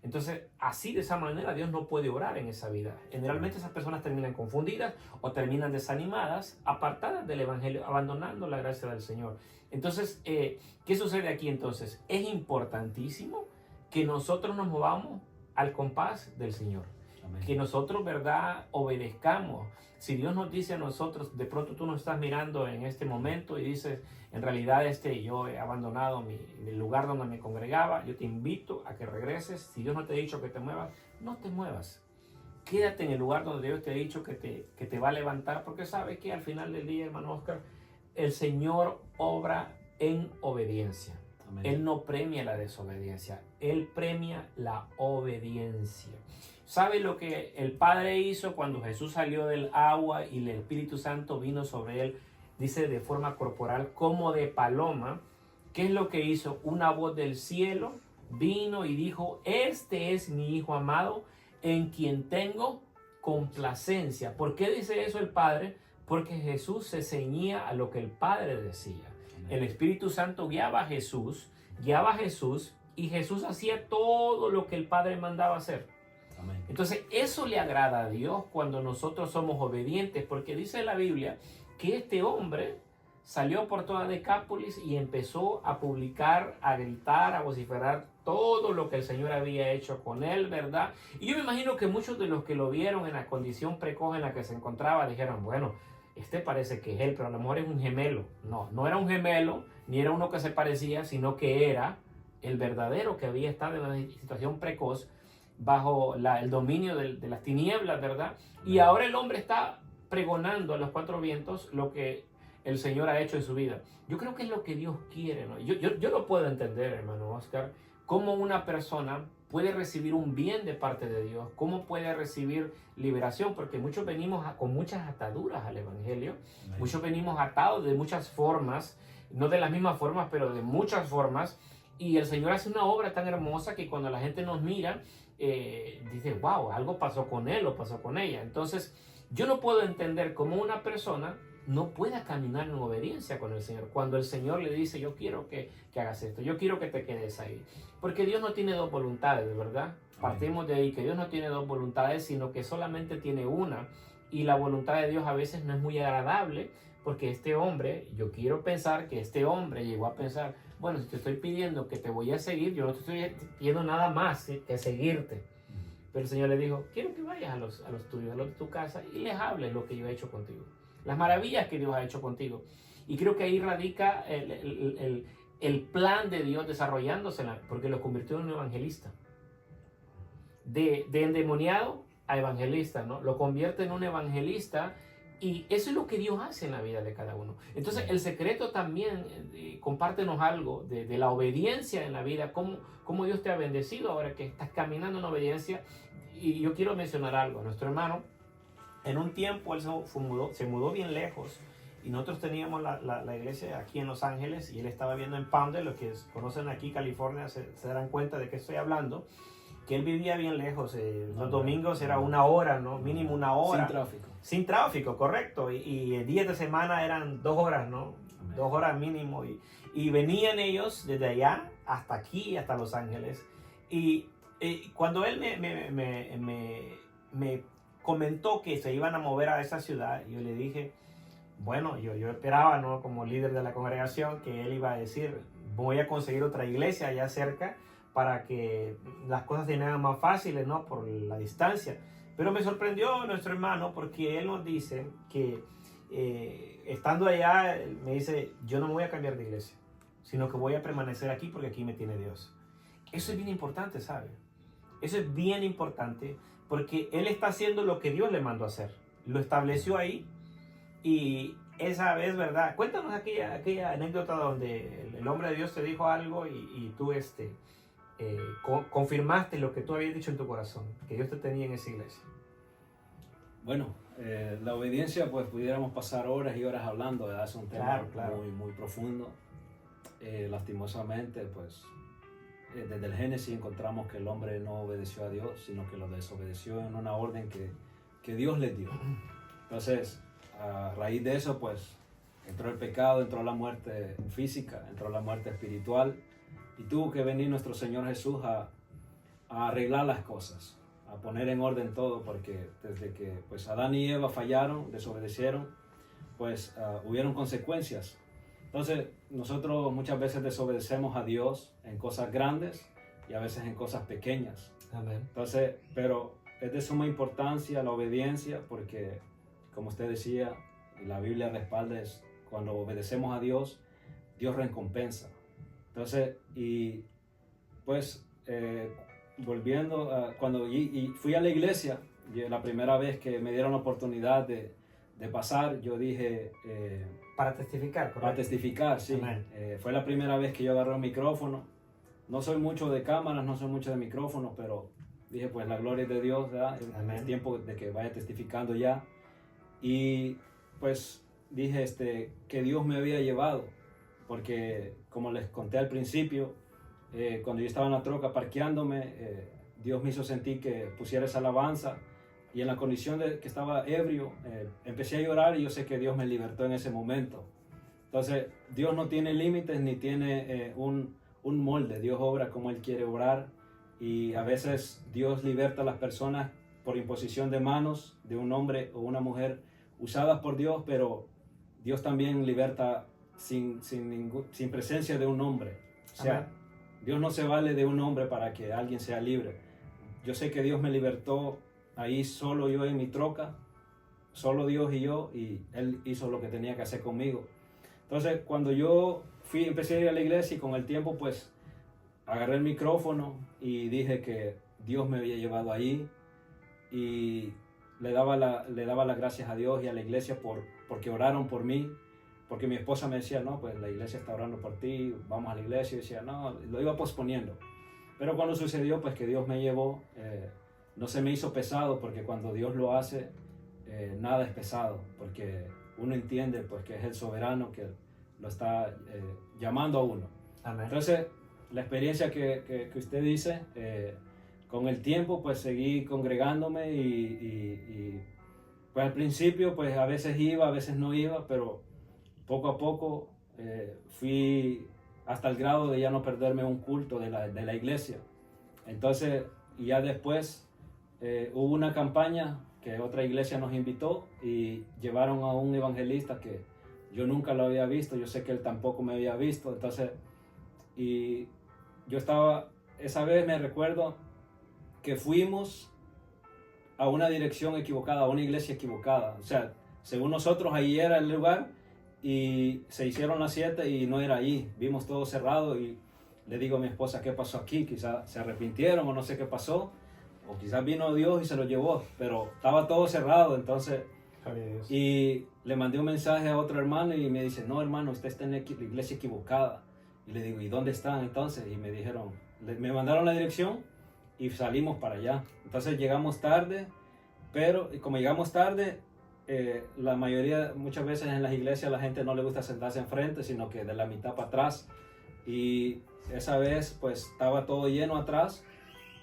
Entonces, así de esa manera Dios no puede obrar en esa vida. Generalmente esas personas terminan confundidas o terminan desanimadas, apartadas del Evangelio, abandonando la gracia del Señor. Entonces, ¿qué sucede aquí entonces? Es importantísimo que nosotros nos movamos al compás del Señor. amén. Que nosotros, ¿verdad?, obedezcamos. Si Dios nos dice a nosotros, de pronto tú nos estás mirando en este momento y dices, en realidad yo he abandonado mi lugar donde me congregaba, yo te invito a que regreses. Si Dios no te ha dicho que te muevas, no te muevas. Quédate en el lugar donde Dios te ha dicho que te va a levantar, porque sabes que al final del día, hermano Oscar, el Señor obra en obediencia. Amén. Él no premia la desobediencia, Él premia la obediencia. ¿Sabe lo que el Padre hizo cuando Jesús salió del agua y el Espíritu Santo vino sobre Él? Dice de forma corporal como de paloma. ¿Qué es lo que hizo? Una voz del cielo vino y dijo, este es mi Hijo amado en quien tengo complacencia. ¿Por qué dice eso el Padre? Porque Jesús se ceñía a lo que el Padre decía. El Espíritu Santo guiaba a Jesús y Jesús hacía todo lo que el Padre mandaba hacer. Amén. Entonces eso le agrada a Dios cuando nosotros somos obedientes, porque dice la Biblia que este hombre salió por toda Decápolis y empezó a publicar, a gritar, a vociferar todo lo que el Señor había hecho con él, ¿verdad? Y yo me imagino que muchos de los que lo vieron en la condición precoz en la que se encontraba dijeron, bueno, este parece que es él, pero a lo mejor es un gemelo. No, no era un gemelo, ni era uno que se parecía, sino que era el verdadero que había estado en una situación precoz bajo el dominio de las tinieblas, ¿verdad? Y ahora el hombre está pregonando a los cuatro vientos lo que el Señor ha hecho en su vida. Yo creo que es lo que Dios quiere, ¿no? Yo no puedo entender, hermano Oscar, cómo una persona puede recibir un bien de parte de Dios, cómo puede recibir liberación, porque muchos venimos con muchas ataduras al Evangelio, Amén. muchos venimos atados de muchas formas, no de las mismas formas, pero de muchas formas, y el Señor hace una obra tan hermosa que cuando la gente nos mira, dice, wow, algo pasó con él o pasó con ella. Entonces, yo no puedo entender cómo una persona no pueda caminar en obediencia con el Señor. Cuando el Señor le dice, yo quiero que hagas esto, yo quiero que te quedes ahí. Porque Dios no tiene dos voluntades, ¿verdad? Partimos de ahí, que Dios no tiene dos voluntades, sino que solamente tiene una. Y la voluntad de Dios a veces no es muy agradable, porque este hombre, yo quiero pensar que este hombre llegó a pensar, bueno, si te estoy pidiendo que te voy a seguir, yo no te estoy pidiendo nada más que seguirte. Pero el Señor le dijo, quiero que vayas a los tuyos, a los de tu casa, y les hables lo que yo he hecho contigo. Las maravillas que Dios ha hecho contigo. Y creo que ahí radica el plan de Dios desarrollándose, porque lo convirtió en un evangelista. De endemoniado a evangelista, ¿no? Lo convierte en un evangelista, y eso es lo que Dios hace en la vida de cada uno. Entonces, el secreto también, compártenos algo de la obediencia en la vida, cómo Dios te ha bendecido ahora que estás caminando en obediencia. Y yo quiero mencionar algo. Nuestro hermano, en un tiempo, él se mudó bien lejos, y nosotros teníamos la iglesia aquí en Los Ángeles, y él estaba viendo en Palmdale. Los que conocen aquí California se darán cuenta de qué estoy hablando, que él vivía bien lejos. Los domingos era una hora, ¿no? Mínimo una hora. Sin tráfico. Sin tráfico, correcto. Y días de semana eran 2 horas, ¿no? Amén. 2 horas mínimo. Y venían ellos desde allá hasta aquí, hasta Los Ángeles. Y cuando él me comentó que se iban a mover a esa ciudad, yo le dije, bueno, yo esperaba, ¿no? Como líder de la congregación, que él iba a decir, voy a conseguir otra iglesia allá cerca para que las cosas se hagan más fáciles, ¿no? Por la distancia. Pero me sorprendió nuestro hermano, porque él nos dice que estando allá, me dice, yo no me voy a cambiar de iglesia, sino que voy a permanecer aquí porque aquí me tiene Dios. Eso es bien importante, ¿sabe? Eso es bien importante, porque él está haciendo lo que Dios le mandó a hacer. Lo estableció ahí, y esa vez, ¿verdad? Cuéntanos aquella anécdota donde el hombre de Dios te dijo algo y tú confirmaste lo que tú habías dicho en tu corazón, que Dios te tenía en esa iglesia? Bueno, la obediencia, pues pudiéramos pasar horas y horas hablando, ¿verdad? Es un tema Claro. muy, muy profundo. Lastimosamente, pues desde el Génesis encontramos que el hombre no obedeció a Dios, sino que lo desobedeció en una orden que Dios le dio. Entonces, a raíz de eso, pues entró el pecado, entró la muerte física, entró la muerte espiritual, y tuvo que venir nuestro Señor Jesús a arreglar las cosas, a poner en orden todo, porque desde que pues Adán y Eva fallaron, desobedecieron, pues hubieron consecuencias. Entonces nosotros muchas veces desobedecemos a Dios en cosas grandes y a veces en cosas pequeñas. Amén. Entonces, pero es de suma importancia la obediencia, porque como usted decía, y la Biblia respalda, es cuando obedecemos a Dios, Dios recompensa. Entonces, y pues volviendo a cuando fui a la iglesia, la primera vez que me dieron la oportunidad de pasar, yo dije... para testificar, ¿correcto? Para testificar, sí. Fue la primera vez que yo agarré un micrófono. No soy mucho de cámaras, no soy mucho de micrófonos, pero dije, pues la gloria es de Dios, ¿verdad? Es tiempo de que vaya testificando ya. Y pues dije que Dios me había llevado, porque como les conté al principio, cuando yo estaba en la troca parqueándome, Dios me hizo sentir que pusiera esa alabanza, y en la condición de que estaba ebrio, empecé a llorar, y yo sé que Dios me libertó en ese momento. Entonces, Dios no tiene límites ni tiene un molde. Dios obra como Él quiere obrar, y a veces Dios liberta a las personas por imposición de manos de un hombre o una mujer usadas por Dios, pero Dios también liberta sin presencia de un hombre. O sea, Amén. Dios no se vale de un hombre para que alguien sea libre. Yo sé que Dios me libertó ahí solo yo en mi troca, solo Dios y yo, y Él hizo lo que tenía que hacer conmigo. Entonces, cuando yo empecé a ir a la iglesia, y con el tiempo, pues, agarré el micrófono y dije que Dios me había llevado ahí, y le daba las gracias a Dios y a la iglesia porque oraron por mí, porque mi esposa me decía, no, pues la iglesia está orando por ti, vamos a la iglesia, y decía, no, lo iba posponiendo. Pero cuando sucedió, pues que Dios me llevó, no se me hizo pesado, porque cuando Dios lo hace, nada es pesado, porque uno entiende pues que es el soberano que lo está llamando a uno. Amén. Entonces, la experiencia que usted dice, con el tiempo pues seguí congregándome, y pues al principio pues a veces iba, a veces no iba, pero poco a poco fui hasta el grado de ya no perderme un culto de la iglesia. Entonces, y ya después hubo una campaña que otra iglesia nos invitó, y llevaron a un evangelista que yo nunca lo había visto, yo sé que él tampoco me había visto. Entonces, y yo estaba, esa vez me recuerdo que fuimos a una dirección equivocada, a una iglesia equivocada. O sea, según nosotros ahí era el lugar, y se hicieron las 7 y no era ahí. Vimos todo cerrado, y le digo a mi esposa, ¿qué pasó aquí? Quizás se arrepintieron o no sé qué pasó, o quizás vino Dios y se lo llevó, pero estaba todo cerrado. Entonces, y le mandé un mensaje a otro hermano, y me dice, no hermano, usted está en la iglesia equivocada. Y le digo, ¿y dónde están entonces? Y me dijeron, me mandaron la dirección y salimos para allá. Entonces llegamos tarde, pero como llegamos tarde, la mayoría, muchas veces en las iglesias la gente no le gusta sentarse enfrente, sino que de la mitad para atrás. Y esa vez pues estaba todo lleno atrás.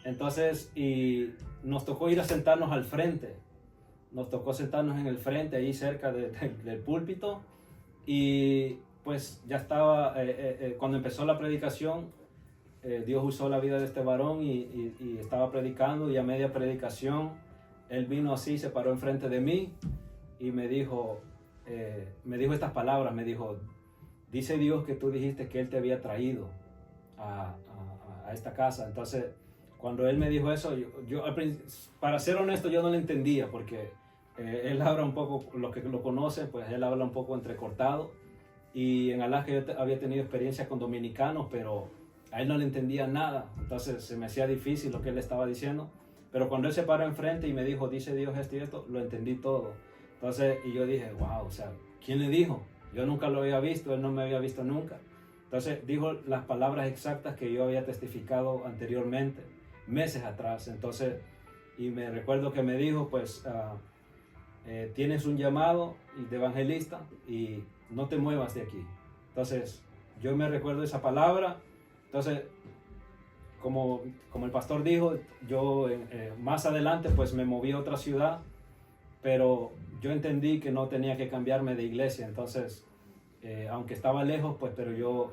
Entonces, y nos tocó ir a sentarnos al frente. Nos tocó sentarnos en el frente, ahí cerca del púlpito. Y pues ya estaba, cuando empezó la predicación, Dios usó la vida de este varón, y estaba predicando, y a media predicación, él vino así, se paró enfrente de mí, y me dijo estas palabras, me dijo, dice Dios que tú dijiste que Él te había traído a esta casa. Entonces, cuando Él me dijo eso, yo para ser honesto, yo no lo entendía, porque Él habla un poco, los que lo conocen, pues Él habla un poco entrecortado, y en Alaska yo había tenido experiencia con dominicanos, pero a Él no le entendía nada. Entonces se me hacía difícil lo que Él estaba diciendo, pero cuando Él se paró enfrente y me dijo, dice Dios esto y esto, lo entendí todo. Entonces, y yo dije, wow, o sea, ¿quién le dijo? Yo nunca lo había visto, Él no me había visto nunca. Entonces dijo las palabras exactas que yo había testificado anteriormente, meses atrás. Entonces, y me recuerdo que me dijo, pues, tienes un llamado de evangelista y no te muevas de aquí. Entonces, yo me recuerdo esa palabra. Entonces, como el pastor dijo, yo más adelante pues me moví a otra ciudad, pero yo entendí que no tenía que cambiarme de iglesia. Entonces, aunque estaba lejos, pues, pero yo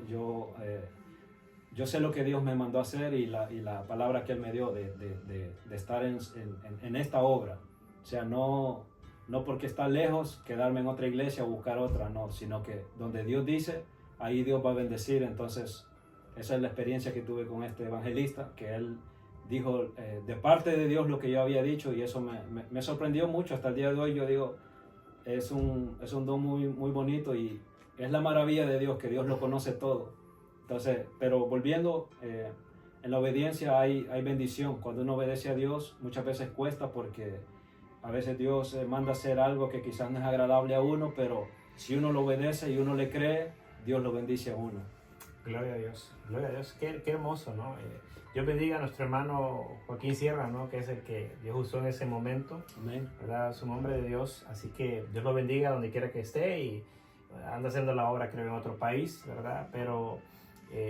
sé lo que Dios me mandó a hacer y la palabra que Él me dio de estar en esta obra. O sea, no porque está lejos, quedarme en otra iglesia o buscar otra, no, sino que donde Dios dice, ahí Dios va a bendecir. Entonces, esa es la experiencia que tuve con este evangelista, que él dijo de parte de Dios lo que yo había dicho, y eso me sorprendió mucho. Hasta el día de hoy yo digo, es un don muy, muy bonito, y es la maravilla de Dios, que Dios lo conoce todo. Entonces, pero volviendo, en la obediencia hay bendición. Cuando uno obedece a Dios, muchas veces cuesta, porque a veces Dios manda hacer algo que quizás no es agradable a uno, pero si uno lo obedece y uno le cree, Dios lo bendice a uno. Gloria a Dios, gloria a Dios. Qué hermoso, ¿no? Dios bendiga a nuestro hermano Joaquín Sierra, ¿no? Que es el que Dios usó en ese momento. Amén. ¿Verdad? Su nombre de Dios. Así que Dios lo bendiga donde quiera que esté, y anda haciendo la obra, creo, en otro país, ¿verdad? Pero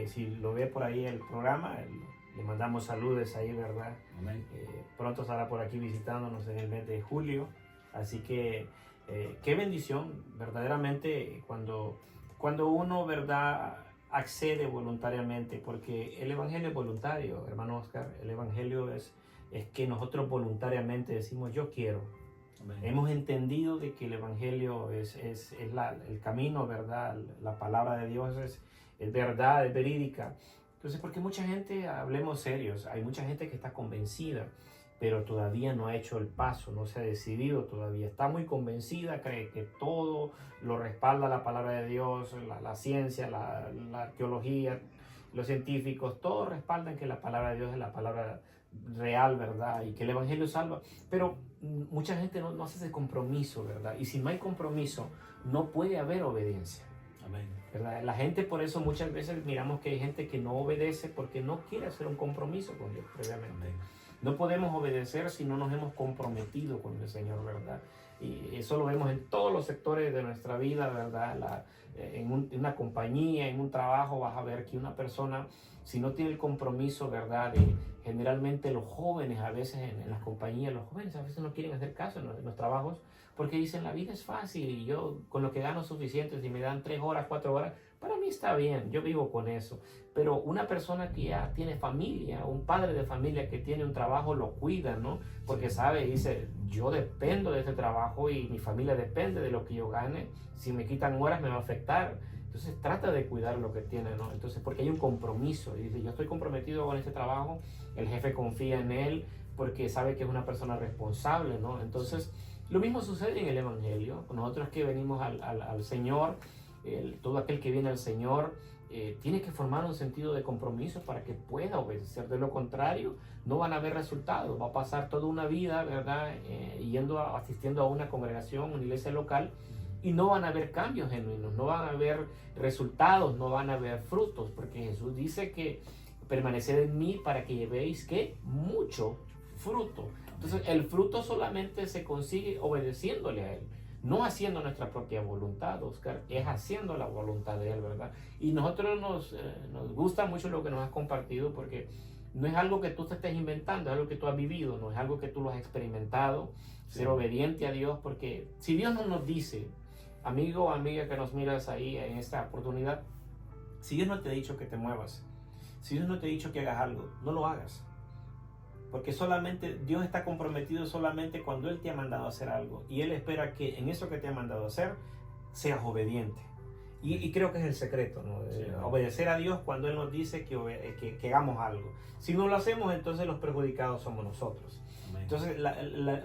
si lo ve por ahí el programa, le mandamos saludos ahí, ¿verdad? Amén. Pronto estará por aquí visitándonos en el mes de julio. Así que qué bendición, verdaderamente, cuando uno, ¿verdad?, accede voluntariamente, porque el evangelio es voluntario, hermano Oscar. El evangelio es que nosotros voluntariamente decimos, yo quiero. Amén. Hemos entendido de que el evangelio es el camino, ¿verdad? La palabra de Dios es verdad, es verídica. Entonces, porque mucha gente, hablemos serios, hay mucha gente que está convencida, pero todavía no ha hecho el paso, no se ha decidido todavía. Está muy convencida, cree que todo lo respalda la palabra de Dios, la ciencia, la arqueología, los científicos, todos respaldan que la palabra de Dios es la palabra real, ¿verdad? Y que el evangelio salva. Pero mucha gente no hace ese compromiso, ¿verdad? Y si no hay compromiso, no puede haber obediencia. Amén. ¿Verdad? La gente, por eso muchas veces miramos que hay gente que no obedece porque no quiere hacer un compromiso con Dios previamente. Amén. No podemos obedecer si no nos hemos comprometido con el Señor, ¿verdad? Y eso lo vemos en todos los sectores de nuestra vida, ¿verdad? En una compañía, en un trabajo, vas a ver que una persona, si no tiene el compromiso, ¿verdad? Generalmente los jóvenes, a veces en las compañías, los jóvenes a veces no quieren hacer caso en los trabajos, porque dicen, la vida es fácil y yo con lo que gano es suficiente, si me dan 3 horas, 4 horas, para mí está bien, yo vivo con eso. Pero una persona que ya tiene familia, un padre de familia que tiene un trabajo, lo cuida, ¿no? Porque sabe, dice, yo dependo de este trabajo y mi familia depende de lo que yo gane. Si me quitan horas me va a afectar. Entonces trata de cuidar lo que tiene, ¿no? Entonces, porque hay un compromiso. Y dice, yo estoy comprometido con este trabajo, el jefe confía en él porque sabe que es una persona responsable, ¿no? Entonces, lo mismo sucede en el evangelio. Nosotros que venimos al Señor, todo aquel que viene al Señor tiene que formar un sentido de compromiso para que pueda obedecer. De lo contrario, no van a haber resultados. Va a pasar toda una vida, ¿verdad? Asistiendo a una congregación, una iglesia local, y no van a haber cambios genuinos, no van a haber resultados, no van a haber frutos, porque Jesús dice que permaneced en mí para que llevéis, ¿qué? Mucho fruto. Entonces, el fruto solamente se consigue obedeciéndole a Él. No haciendo nuestra propia voluntad, Oscar, es haciendo la voluntad de Él, ¿verdad? Y nosotros nos gusta mucho lo que nos has compartido, porque no es algo que tú te estés inventando, es algo que tú has vivido, no es algo que tú lo has experimentado. Sí. Ser obediente a Dios, porque si Dios no nos dice, amigo o amiga que nos miras ahí en esta oportunidad, si Dios no te ha dicho que te muevas, si Dios no te ha dicho que hagas algo, no lo hagas. Porque solamente Dios está comprometido solamente cuando Él te ha mandado a hacer algo. Y Él espera que en eso que te ha mandado a hacer, seas obediente. Y creo que es el secreto, ¿no? Sí, obedecer a Dios cuando Él nos dice que hagamos algo. Si no lo hacemos, entonces los perjudicados somos nosotros. Amén. Entonces,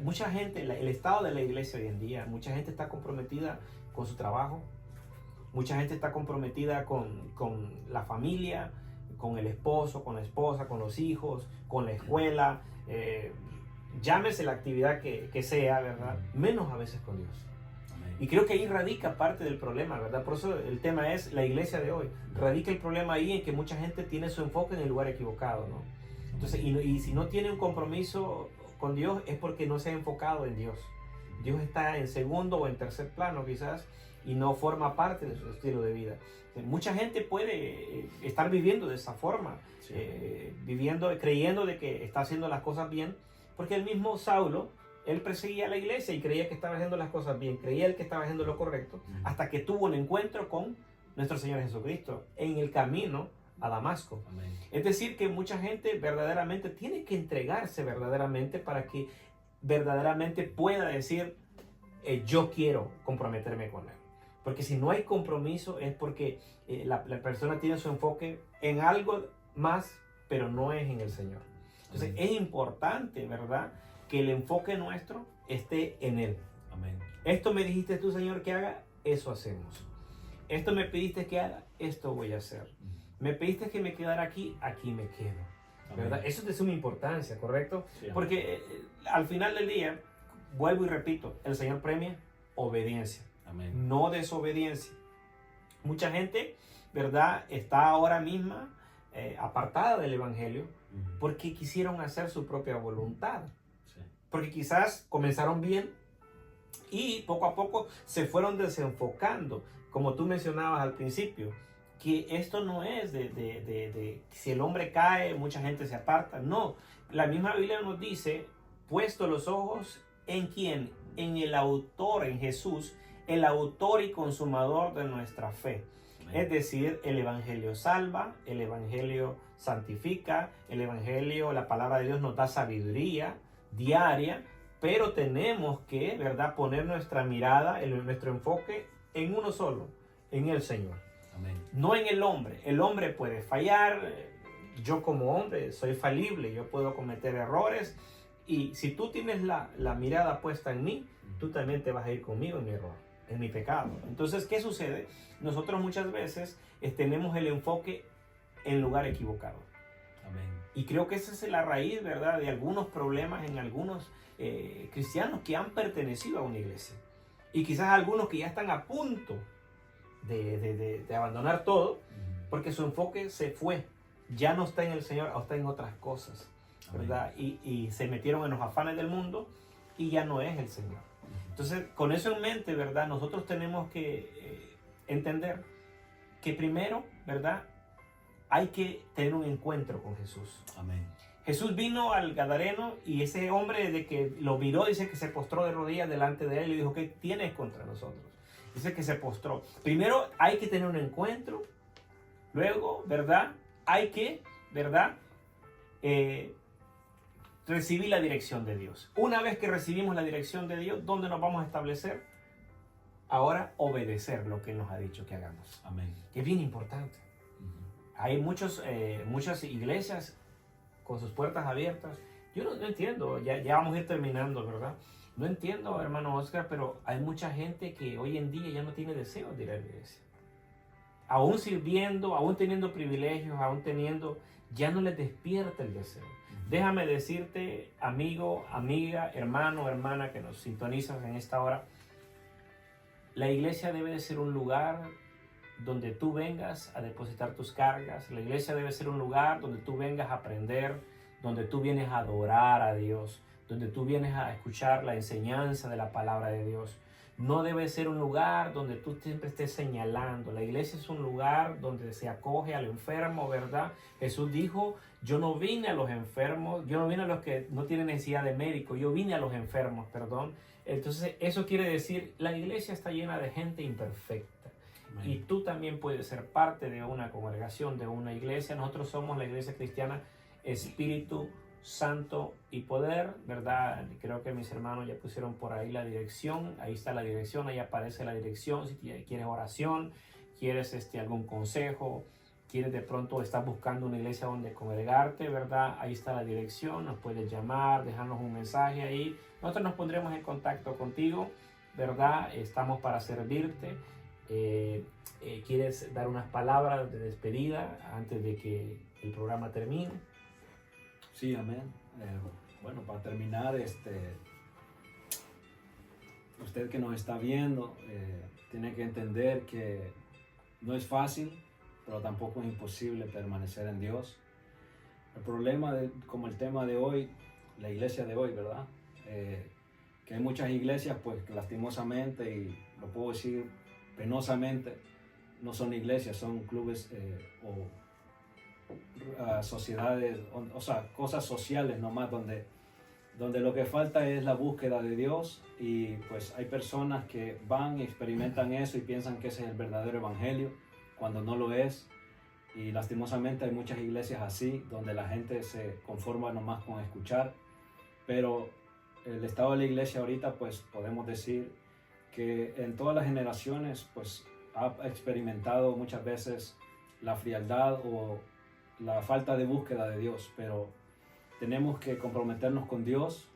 mucha gente, el estado de la iglesia hoy en día, mucha gente está comprometida con su trabajo. Mucha gente está comprometida con la familia, con el esposo, con la esposa, con los hijos, con la escuela, llámese la actividad que sea, ¿verdad? Menos a veces con Dios. Amén. Y creo que ahí radica parte del problema, ¿verdad? Por eso el tema es la iglesia de hoy. Radica el problema ahí en que mucha gente tiene su enfoque en el lugar equivocado, ¿no? Entonces, y si no tiene un compromiso con Dios es porque no se ha enfocado en Dios. Dios está en segundo o en tercer plano quizás y no forma parte de su estilo de vida. Mucha gente puede estar viviendo de esa forma, Sí. creyendo de que está haciendo las cosas bien, porque el mismo Saulo, él perseguía a la iglesia y creía que estaba haciendo las cosas bien, creía él que estaba haciendo lo correcto, hasta que tuvo un encuentro con nuestro Señor Jesucristo en el camino a Damasco. Amén. Es decir, que mucha gente verdaderamente tiene que entregarse verdaderamente para que verdaderamente pueda decir, yo quiero comprometerme con Él. Porque si no hay compromiso es porque la persona tiene su enfoque en algo más, pero no es en el Señor. Entonces es importante, ¿verdad?, que el enfoque nuestro esté en Él. Amén. Esto me dijiste tú, Señor, que haga, eso hacemos. Esto me pediste que haga, esto voy a hacer. Me pediste que me quedara aquí, aquí me quedo. ¿Verdad? Eso es de suma importancia, ¿correcto? Sí, porque al final del día, vuelvo y repito, el Señor premia obediencia, amén. no desobediencia. Mucha gente, ¿verdad?, está ahora misma apartada del Evangelio porque quisieron hacer su propia voluntad. Sí. Porque quizás comenzaron bien y poco a poco se fueron desenfocando, como tú mencionabas al principio, que esto no es de si el hombre cae, mucha gente se aparta. No, la misma Biblia nos dice, puesto los ojos en quién, en el autor, en Jesús, el autor y consumador de nuestra fe. Amén. Es decir, el Evangelio salva, el Evangelio santifica, el Evangelio, la palabra de Dios nos da sabiduría diaria, pero tenemos que, ¿verdad?, poner nuestra mirada, nuestro enfoque en uno solo, en el Señor. Amén. No en el hombre. El hombre puede fallar, yo como hombre soy falible, yo puedo cometer errores, y si tú tienes la mirada puesta en mí, tú también te vas a ir conmigo en mi error, en mi pecado. Entonces, ¿qué sucede? Nosotros muchas veces tenemos el enfoque en lugar equivocado. Amén. Y creo que esa es la raíz, ¿verdad?, de algunos problemas en algunos cristianos que han pertenecido a una iglesia. Y quizás algunos que ya están a punto de abandonar todo, porque su enfoque se fue. Ya no está en el Señor, o está en otras cosas, ¿verdad? Y se metieron en los afanes del mundo y ya no es el Señor. Entonces, con eso en mente, ¿verdad?, nosotros tenemos que entender que primero, ¿verdad?, hay que tener un encuentro con Jesús. Amén. Jesús vino al Gadareno y ese hombre, desde que lo miró, dice que se postró de rodillas delante de él y dijo, ¿qué tienes contra nosotros? Dice que se postró. Primero hay que tener un encuentro. Luego, ¿verdad?, hay que, ¿verdad?, recibir la dirección de Dios. Una vez que recibimos la dirección de Dios, ¿dónde nos vamos a establecer? Ahora, obedecer lo que Él nos ha dicho que hagamos. Amén. Que es bien importante. Hay muchas iglesias con sus puertas abiertas. Yo no entiendo, ya vamos a ir terminando, ¿verdad? No entiendo, hermano Oscar, pero hay mucha gente que hoy en día ya no tiene deseo de ir a la iglesia. Aún sirviendo, aún teniendo privilegios, aún teniendo, ya no les despierta el deseo. Déjame decirte, amigo, amiga, hermano, hermana que nos sintonizas en esta hora, la iglesia debe de ser un lugar donde tú vengas a depositar tus cargas. La iglesia debe ser un lugar donde tú vengas a aprender, donde tú vienes a adorar a Dios, donde tú vienes a escuchar la enseñanza de la palabra de Dios. No debe ser un lugar donde tú siempre estés señalando. La iglesia es un lugar donde se acoge al enfermo, ¿verdad? Jesús dijo, yo no vine a los enfermos, yo no vine a los que no tienen necesidad de médico, yo vine a los enfermos, perdón. Entonces, eso quiere decir, la iglesia está llena de gente imperfecta. Amén. Y tú también puedes ser parte de una congregación, de una iglesia. Nosotros somos la iglesia cristiana Espíritu Santo y Poder, ¿verdad? Creo que mis hermanos ya pusieron por ahí la dirección. Ahí está la dirección, ahí aparece la dirección. Si quieres oración, quieres algún consejo, quieres de pronto, estás buscando una iglesia donde congregarte, ¿verdad? Ahí está la dirección, nos puedes llamar, dejarnos un mensaje ahí. Nosotros nos pondremos en contacto contigo, ¿verdad? Estamos para servirte. ¿Quieres dar unas palabras de despedida antes de que el programa termine? Sí, amén. Bueno, para terminar, usted que nos está viendo tiene que entender que no es fácil, pero tampoco es imposible permanecer en Dios. El problema, como el tema de hoy, la iglesia de hoy, ¿verdad? Que hay muchas iglesias, pues lastimosamente, y lo puedo decir penosamente, no son iglesias, son clubes o sociedades, o sea, cosas sociales nomás, donde lo que falta es la búsqueda de Dios, y pues hay personas que van y experimentan eso y piensan que ese es el verdadero evangelio, cuando no lo es. Y lastimosamente hay muchas iglesias así, donde la gente se conforma nomás con escuchar, pero el estado de la iglesia ahorita, pues podemos decir que en todas las generaciones, pues ha experimentado muchas veces la frialdad o la falta de búsqueda de Dios, pero tenemos que comprometernos con Dios,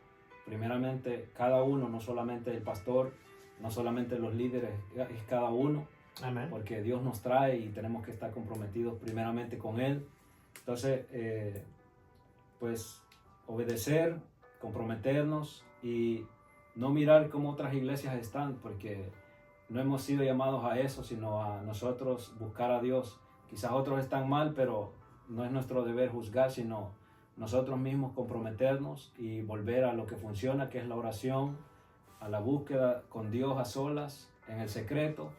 primeramente cada uno, no solamente el pastor, no solamente los líderes, es cada uno. Amén. Porque Dios nos trae y tenemos que estar comprometidos primeramente con Él. Entonces, pues obedecer, comprometernos y no mirar cómo otras iglesias están, porque no hemos sido llamados a eso, sino a nosotros buscar a Dios. Quizás otros están mal, pero no es nuestro deber juzgar, sino nosotros mismos comprometernos y volver a lo que funciona, que es la oración, a la búsqueda con Dios a solas, en el secreto,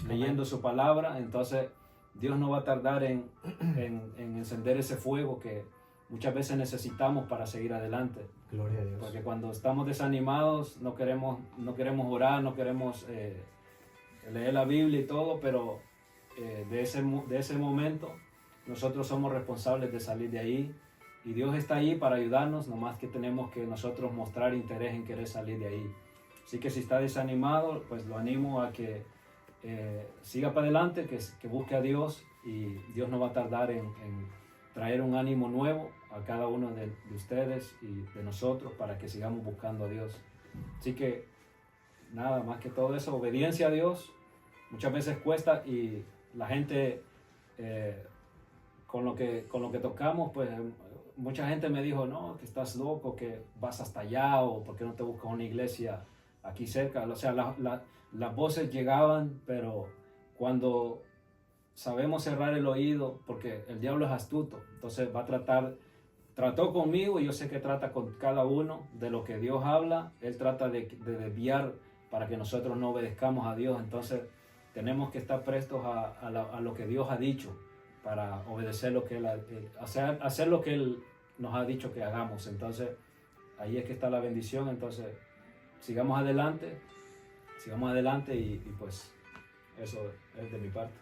leyendo su palabra. Entonces Dios no va a tardar en encender ese fuego que muchas veces necesitamos para seguir adelante. Gloria a Dios. Porque cuando estamos desanimados no queremos orar, no queremos leer la Biblia y todo, pero de ese momento nosotros somos responsables de salir de ahí, y Dios está ahí para ayudarnos, nomás que tenemos que nosotros mostrar interés en querer salir de ahí. Así que si está desanimado, pues lo animo a que siga para adelante, que busque a Dios, y Dios no va a tardar en traer un ánimo nuevo a cada uno de ustedes y de nosotros para que sigamos buscando a Dios. Así que nada, más que todo eso, obediencia a Dios. Muchas veces cuesta, y la gente con lo que tocamos, pues mucha gente me dijo, no, que estás loco, que vas hasta allá, o por qué no te buscas una iglesia aquí cerca. O sea, las voces llegaban, pero cuando sabemos cerrar el oído, porque el diablo es astuto, entonces trató conmigo, y yo sé que trata con cada uno de lo que Dios habla. Él trata de desviar para que nosotros no obedezcamos a Dios. Entonces tenemos que estar prestos a lo que Dios ha dicho, para obedecer lo que hacer lo que Él nos ha dicho que hagamos. Entonces ahí es que está la bendición. Entonces sigamos adelante, y pues eso es de mi parte.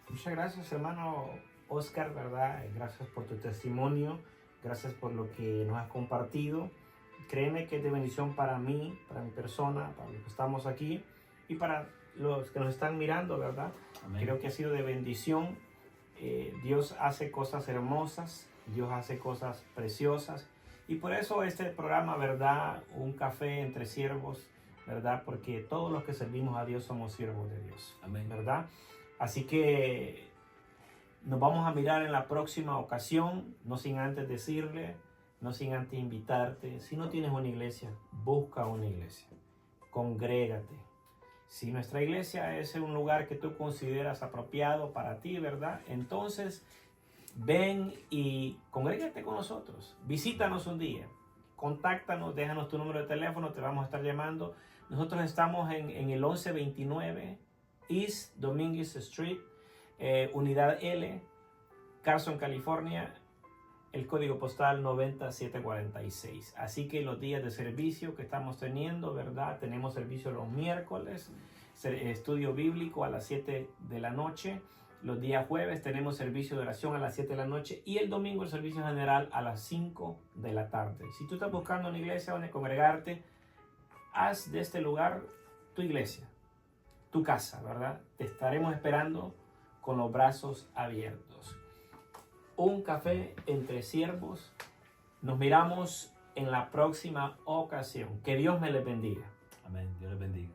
Muchas gracias, hermano Oscar, ¿verdad? Gracias por tu testimonio, gracias por lo que nos has compartido. Créeme que es de bendición para mí, para mi persona, para los que estamos aquí y para los que nos están mirando, ¿verdad? Amén. Creo que ha sido de bendición. Dios hace cosas hermosas, Dios hace cosas preciosas, y por eso este programa, ¿verdad? Un café entre siervos, ¿verdad? Porque todos los que servimos a Dios somos siervos de Dios. Amén. ¿Verdad? Así que nos vamos a mirar en la próxima ocasión, no sin antes decirle, no sin antes invitarte. Si no tienes una iglesia, busca una iglesia, congrégate. Si nuestra iglesia es un lugar que tú consideras apropiado para ti, ¿verdad? Entonces ven y congrégate con nosotros, visítanos un día, contáctanos, déjanos tu número de teléfono, te vamos a estar llamando. Nosotros estamos en el 1129 East Dominguez Street, Unidad L, Carson, California, el código postal 90746. Así que los días de servicio que estamos teniendo, ¿verdad? Tenemos servicio los miércoles, estudio bíblico a las 7 de la noche. Los días jueves tenemos servicio de oración a las 7 de la noche, y el domingo el servicio general a las 5 de la tarde. Si tú estás buscando una iglesia donde congregarte, haz de este lugar tu iglesia, tu casa, ¿verdad? Te estaremos esperando con los brazos abiertos. Un café entre siervos. Nos miramos en la próxima ocasión. Que Dios me les bendiga. Amén. Dios les bendiga.